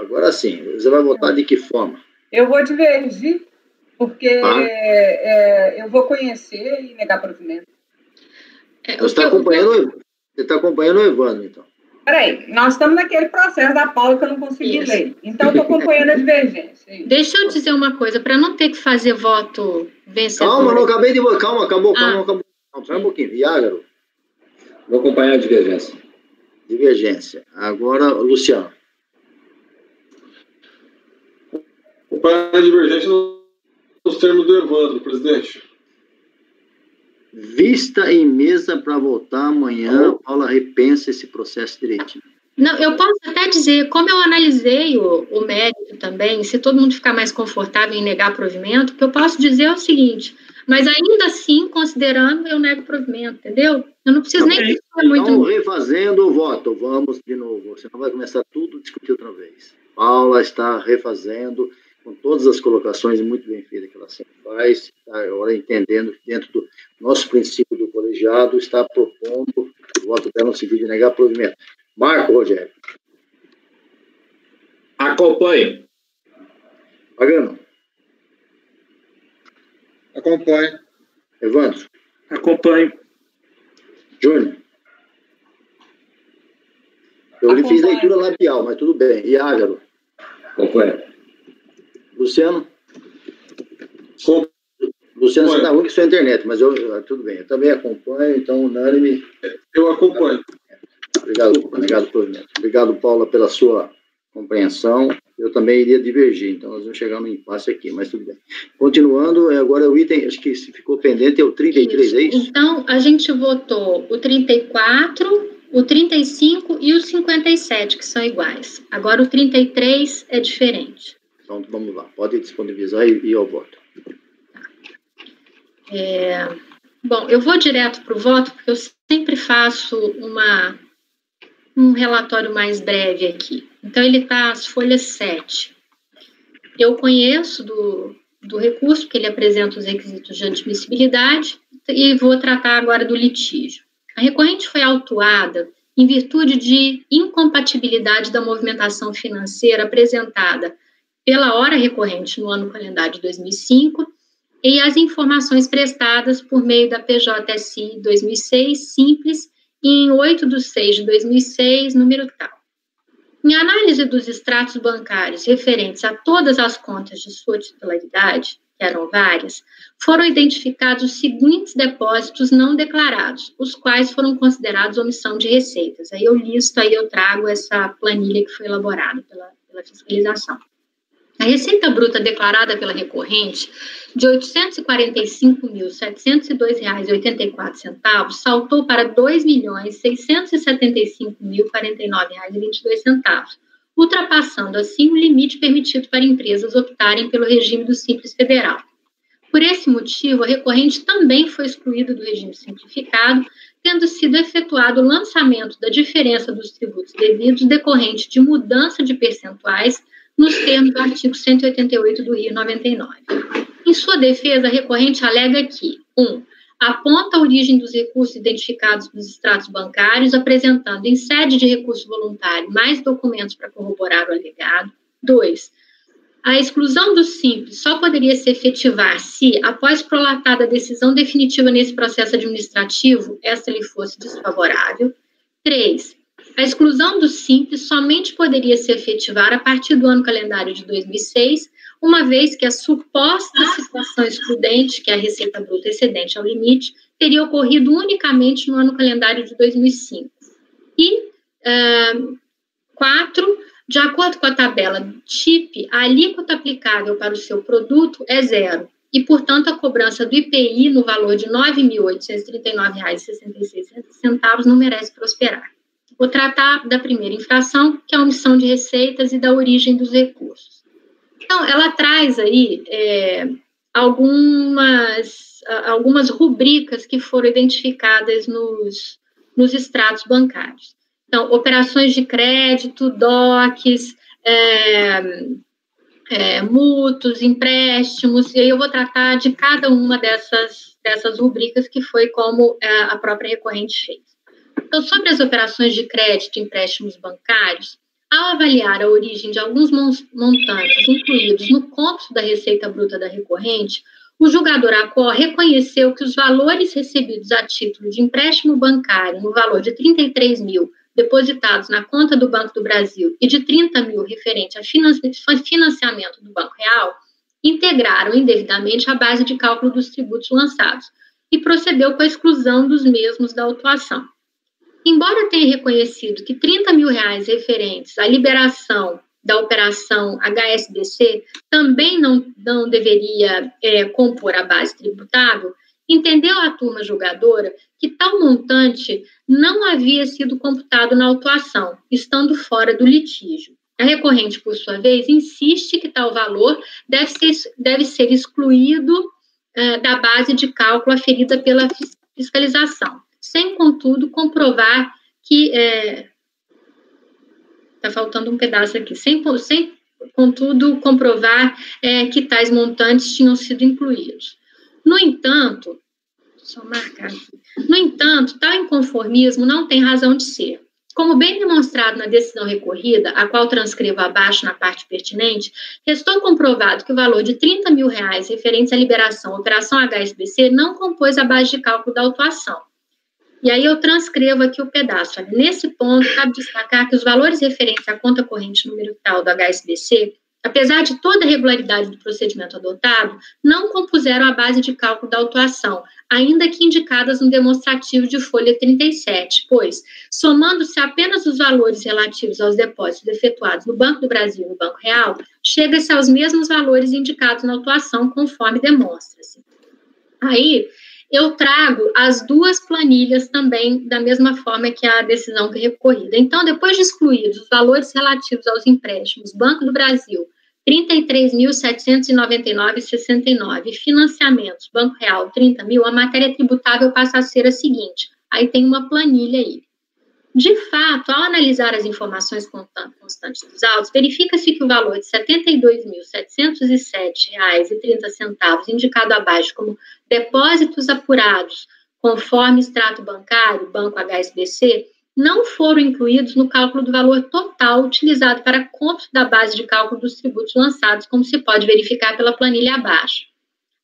Agora sim. Você vai votar de que forma? Eu vou divergir, porque eu vou conhecer e negar provimento. Você está acompanhando o Evandro, então. Peraí, nós estamos naquele processo da Paula que eu não consegui ler. Então, eu estou acompanhando a divergência. Deixa eu dizer uma coisa, para não ter que fazer voto vencedor. Calma, não acabei de votar. Calma, acabou. Só um pouquinho. Iágaro. Vou acompanhar a divergência. Divergência. Agora, Luciano. Acompanhar a divergência nos termos do Evandro, presidente. Vista em mesa para votar amanhã, a Paula repensa esse processo direitinho. Não, eu posso até dizer, como eu analisei o mérito também, se todo mundo ficar mais confortável em negar provimento, o que eu posso dizer é o seguinte, mas ainda assim, considerando, eu nego provimento, entendeu? Eu não preciso nem discutir muito. Então, refazendo o voto, vamos de novo, senão vai começar tudo a discutir outra vez. Paula está refazendo, com todas as colocações muito bem feitas que ela sempre faz, está agora entendendo que dentro do nosso princípio do colegiado, está propondo o voto dela no sentido de negar provimento. Marco, Rogério. Acompanho. Pagano. Acompanho. Evandro. Acompanho. Júnior. Eu lhe fiz leitura labial, mas tudo bem. E Ágaro. Acompanho. Luciano? Luciano, você está ruim com sua internet, mas tudo bem. Eu também acompanho, então, unânime. Eu acompanho. Obrigado, provimento. Obrigado, Paula, pela sua compreensão. Eu também iria divergir, então nós vamos chegar no impasse aqui, mas tudo bem. Continuando, agora o item, acho que ficou pendente, é o 33, isso. É isso? Então, a gente votou o 34, o 35 e o 57, que são iguais. Agora o 33 é diferente. Então, vamos lá. Pode disponibilizar e ir ao voto. Bom, eu vou direto para o voto, porque eu sempre faço um relatório mais breve aqui. Então, ele está às folhas 7. Eu conheço do recurso, que ele apresenta os requisitos de admissibilidade, e vou tratar agora do litígio. A recorrente foi autuada em virtude de incompatibilidade da movimentação financeira apresentada pela hora recorrente no ano calendário de 2005 e as informações prestadas por meio da PJSI 2006, simples, em 8/6/2006, número tal. Em análise dos extratos bancários referentes a todas as contas de sua titularidade, que eram várias, foram identificados os seguintes depósitos não declarados, os quais foram considerados omissão de receitas. Aí eu listo, aí eu trago essa planilha que foi elaborada pela fiscalização. A receita bruta declarada pela recorrente de R$ 845.702,84 saltou para R$ 2.675.049,22, ultrapassando assim o limite permitido para empresas optarem pelo regime do Simples Federal. Por esse motivo, a recorrente também foi excluída do regime simplificado, tendo sido efetuado o lançamento da diferença dos tributos devidos decorrente de mudança de percentuais nos termos do artigo 188 do Rio 99. Em sua defesa, a recorrente alega que 1. Aponta a origem dos recursos identificados nos extratos bancários, apresentando em sede de recurso voluntário mais documentos para corroborar o alegado. 2. A exclusão do Simples só poderia se efetivar se, após prolatada a decisão definitiva nesse processo administrativo, esta lhe fosse desfavorável. 3. A exclusão do Simples somente poderia se efetivar a partir do ano calendário de 2006, uma vez que a suposta situação excludente, que é a receita bruta excedente ao limite, teria ocorrido unicamente no ano calendário de 2005. E 4. De acordo com a tabela TIP, a alíquota aplicável para o seu produto é 0, e, portanto, a cobrança do IPI no valor de R$ 9.839,66 não merece prosperar. Vou tratar da primeira infração, que é a omissão de receitas e da origem dos recursos. Então, ela traz aí algumas rubricas que foram identificadas nos extratos bancários. Então, operações de crédito, DOCs, mútuos, empréstimos, e aí eu vou tratar de cada uma dessas rubricas, que foi como a própria recorrente fez. Então, sobre as operações de crédito e empréstimos bancários, ao avaliar a origem de alguns montantes incluídos no cômputo da receita bruta da recorrente, o julgador ACOR reconheceu que os valores recebidos a título de empréstimo bancário no valor de 33 mil depositados na conta do Banco do Brasil e de 30 mil referente a financiamento do Banco Real integraram indevidamente a base de cálculo dos tributos lançados e procedeu com a exclusão dos mesmos da autuação. Embora tenha reconhecido que 30 mil reais referentes à liberação da operação HSBC também não deveria compor a base tributável, entendeu a turma julgadora que tal montante não havia sido computado na autuação, estando fora do litígio. A recorrente, por sua vez, insiste que tal valor deve ser excluído da base de cálculo aferida pela fiscalização, sem, contudo, comprovar que... Está faltando um pedaço aqui. Sem contudo, comprovar que tais montantes tinham sido incluídos. No entanto, tal inconformismo não tem razão de ser. Como bem demonstrado na decisão recorrida, a qual transcrevo abaixo na parte pertinente, restou comprovado que o valor de 30 mil reais referentes à liberação operação HSBC não compôs a base de cálculo da autuação. E aí eu transcrevo aqui o pedaço. Nesse ponto, cabe destacar que os valores referentes à conta corrente número tal do HSBC, apesar de toda a regularidade do procedimento adotado, não compuseram a base de cálculo da autuação, ainda que indicadas no demonstrativo de folha 37, pois, somando-se apenas os valores relativos aos depósitos efetuados no Banco do Brasil e no Banco Real, chega-se aos mesmos valores indicados na autuação, conforme demonstra-se. Aí, eu trago as duas planilhas também, da mesma forma que a decisão recorrida. Então, depois de excluídos os valores relativos aos empréstimos Banco do Brasil, 33.799,69, e financiamentos Banco Real, 30 mil, a matéria tributável passa a ser a seguinte. Aí tem uma planilha aí. De fato, ao analisar as informações constantes dos autos, verifica-se que o valor de R$ 72.707,30, indicado abaixo como depósitos apurados conforme extrato bancário, Banco HSBC, não foram incluídos no cálculo do valor total utilizado para cômputo da base de cálculo dos tributos lançados, como se pode verificar pela planilha abaixo.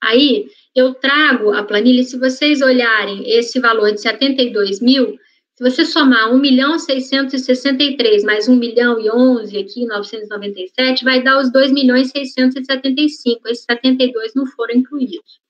Aí, eu trago a planilha, se vocês olharem esse valor de 72 mil, se você somar 1.663 mais 1.011 aqui, 997, vai dar os 2.675. Esses 72 não foram incluídos.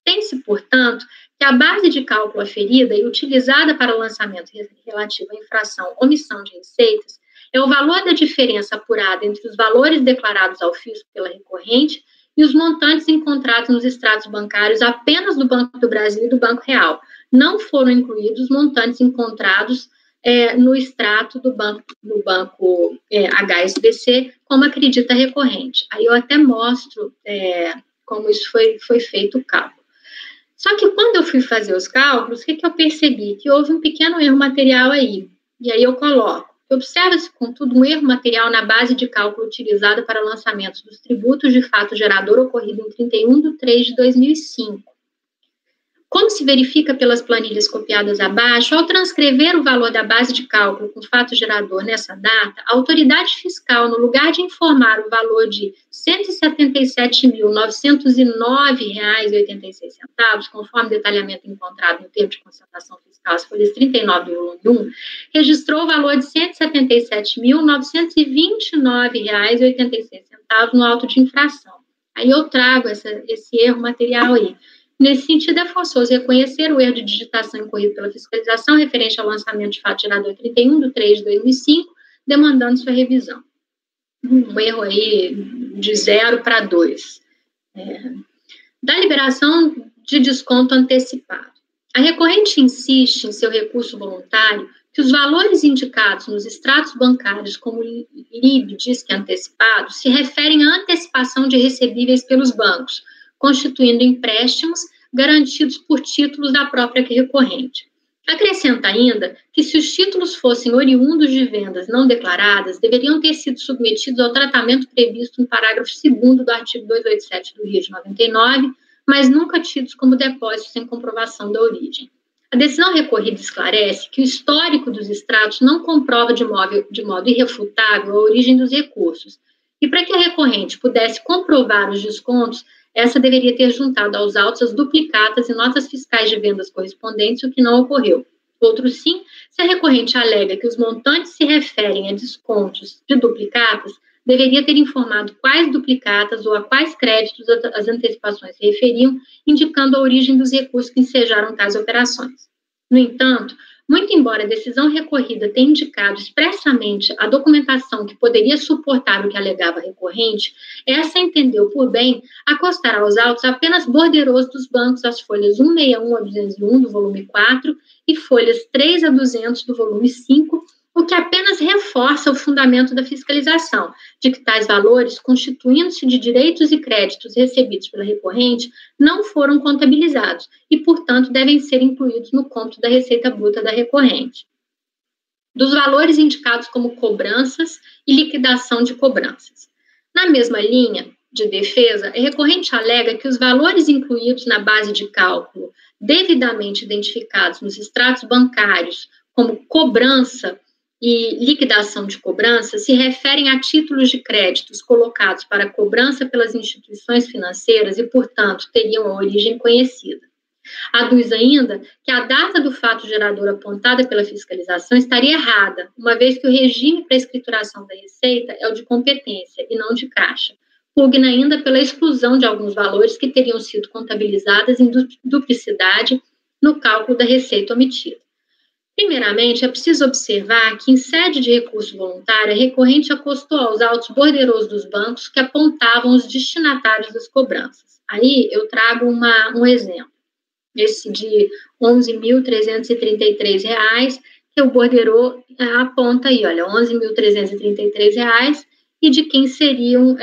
Tem-se, portanto, que a base de cálculo aferida e utilizada para o lançamento relativo à infração omissão de receitas é o valor da diferença apurada entre os valores declarados ao fisco pela recorrente e os montantes encontrados nos extratos bancários apenas do Banco do Brasil e do Banco Real. Não foram incluídos os montantes encontrados no extrato do banco HSBC, como acredita a recorrente. Aí eu até mostro como isso foi feito o cálculo. Só que quando eu fui fazer os cálculos, o que eu percebi? Que houve um pequeno erro material aí. E aí eu coloco. Observa-se, contudo, um erro material na base de cálculo utilizada para o lançamento dos tributos de fato gerador ocorrido em 31/3/2005. Como se verifica pelas planilhas copiadas abaixo, ao transcrever o valor da base de cálculo com fato gerador nessa data, a autoridade fiscal, no lugar de informar o valor de R$ 177.909,86, conforme detalhamento encontrado no termo de constatação fiscal, as folhas 39 do volume 1, registrou o valor de R$ 177.929,86 no auto de infração. Aí eu trago esse erro material aí. Nesse sentido, é forçoso reconhecer o erro de digitação incorrido pela fiscalização referente ao lançamento de fato gerador 31/3/2005, demandando sua revisão. Um erro aí de 0 para 2. Da liberação de desconto antecipado. A recorrente insiste em seu recurso voluntário que os valores indicados nos extratos bancários como LIB diz que é antecipado se referem à antecipação de recebíveis pelos bancos, constituindo empréstimos garantidos por títulos da própria recorrente. Acrescenta ainda que se os títulos fossem oriundos de vendas não declaradas, deveriam ter sido submetidos ao tratamento previsto no parágrafo 2º do artigo 287 do RIA de 99, mas nunca tidos como depósitos sem comprovação da origem. A decisão recorrida esclarece que o histórico dos extratos não comprova de modo irrefutável a origem dos recursos. E para que a recorrente pudesse comprovar os descontos, essa deveria ter juntado aos autos as duplicatas e notas fiscais de vendas correspondentes, o que não ocorreu. Outro sim, se a recorrente alega que os montantes se referem a descontos de duplicatas, deveria ter informado quais duplicatas ou a quais créditos as antecipações se referiam, indicando a origem dos recursos que ensejaram tais operações. No entanto, muito embora a decisão recorrida tenha indicado expressamente a documentação que poderia suportar o que alegava a recorrente, essa entendeu por bem acostar aos autos apenas borderos dos bancos as folhas 161 a 201 do volume 4 e folhas 3 a 200 do volume 5, o que apenas reforça o fundamento da fiscalização, de que tais valores, constituindo-se de direitos e créditos recebidos pela recorrente, não foram contabilizados e, portanto, devem ser incluídos no cômputo da receita bruta da recorrente. Dos valores indicados como cobranças e liquidação de cobranças. Na mesma linha de defesa, a recorrente alega que os valores incluídos na base de cálculo, devidamente identificados nos extratos bancários como cobrança e liquidação de cobrança, se referem a títulos de créditos colocados para cobrança pelas instituições financeiras e, portanto, teriam a origem conhecida. Aduz ainda que a data do fato gerador apontada pela fiscalização estaria errada, uma vez que o regime para a escrituração da receita é o de competência e não de caixa. Pugna ainda pela exclusão de alguns valores que teriam sido contabilizados em duplicidade no cálculo da receita omitida. Primeiramente, é preciso observar que, em sede de recurso voluntário, a recorrente acostou aos autos borderos dos bancos que apontavam os destinatários das cobranças. Aí eu trago um exemplo, esse de R$ 11.333, que o borderô aponta aí, olha, R$ 11.333, e de quem seriam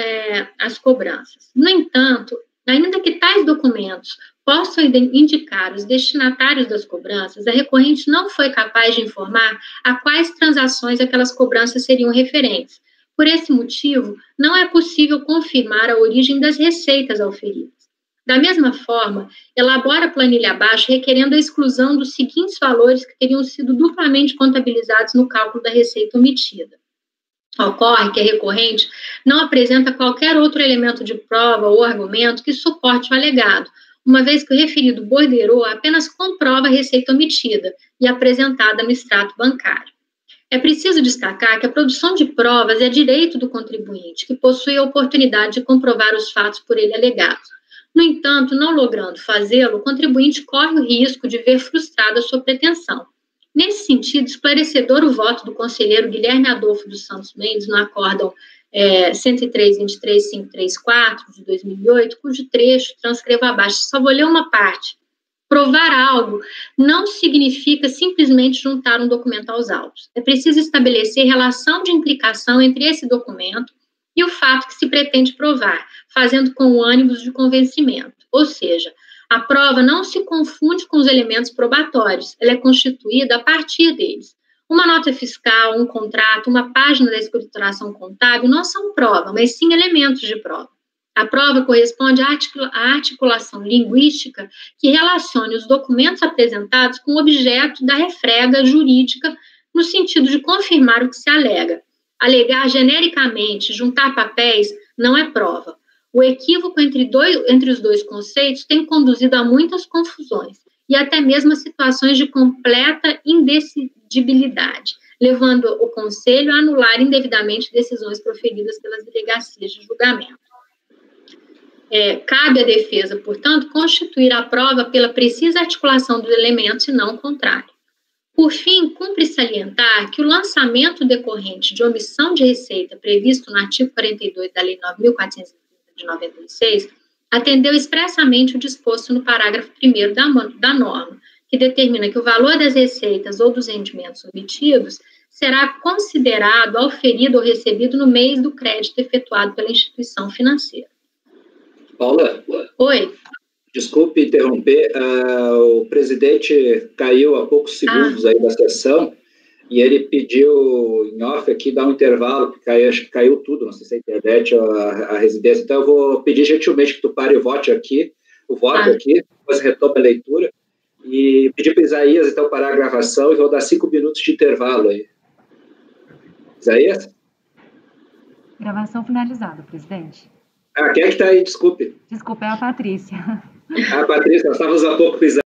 as cobranças. No entanto, ainda que tais documentos possam indicar os destinatários das cobranças, a recorrente não foi capaz de informar a quais transações aquelas cobranças seriam referentes. Por esse motivo, não é possível confirmar a origem das receitas auferidas. Da mesma forma, elabora a planilha abaixo requerendo a exclusão dos seguintes valores que teriam sido duplamente contabilizados no cálculo da receita omitida. Ocorre que a recorrente não apresenta qualquer outro elemento de prova ou argumento que suporte o alegado, uma vez que o referido borderô apenas comprova a receita omitida e apresentada no extrato bancário. É preciso destacar que a produção de provas é direito do contribuinte, que possui a oportunidade de comprovar os fatos por ele alegados. No entanto, não logrando fazê-lo, o contribuinte corre o risco de ver frustrada a sua pretensão. Nesse sentido, esclarecedor o voto do conselheiro Guilherme Adolfo dos Santos Mendes no acórdão 103.23.534, de 2008, cujo trecho transcrevo abaixo. Só vou ler uma parte. Provar algo não significa simplesmente juntar um documento aos autos. É preciso estabelecer relação de implicação entre esse documento e o fato que se pretende provar, fazendo com o ânimos de convencimento. Ou seja, a prova não se confunde com os elementos probatórios, ela é constituída a partir deles. Uma nota fiscal, um contrato, uma página da escrituração contábil não são prova, mas sim elementos de prova. A prova corresponde à articulação linguística que relacione os documentos apresentados com o objeto da refrega jurídica no sentido de confirmar o que se alega. Alegar genericamente, juntar papéis, não é prova. O equívoco entre os dois conceitos tem conduzido a muitas confusões e até mesmo a situações de completa indecidibilidade, levando o Conselho a anular indevidamente decisões proferidas pelas delegacias de julgamento. Cabe à defesa, portanto, constituir a prova pela precisa articulação dos elementos e não o contrário. Por fim, cumpre salientar que o lançamento decorrente de omissão de receita previsto no artigo 42 da Lei 9.430 de 96 atendeu expressamente o disposto no parágrafo 1º da norma, que determina que o valor das receitas ou dos rendimentos obtidos será considerado auferido ou recebido no mês do crédito efetuado pela instituição financeira. Paula? Oi. Desculpe interromper, o presidente caiu há poucos segundos aí da sessão e ele pediu em off aqui dar um intervalo, porque acho que caiu tudo, não sei se é a internet ou a residência, então eu vou pedir gentilmente que tu pare o voto aqui, depois retome a leitura E pedir para Isaías, então, parar a gravação e vou dar 5 minutos de intervalo aí. Isaías? Gravação finalizada, presidente. Quem é que está aí? Desculpe. Desculpa, é a Patrícia. Patrícia, nós estávamos há pouco com Isaías.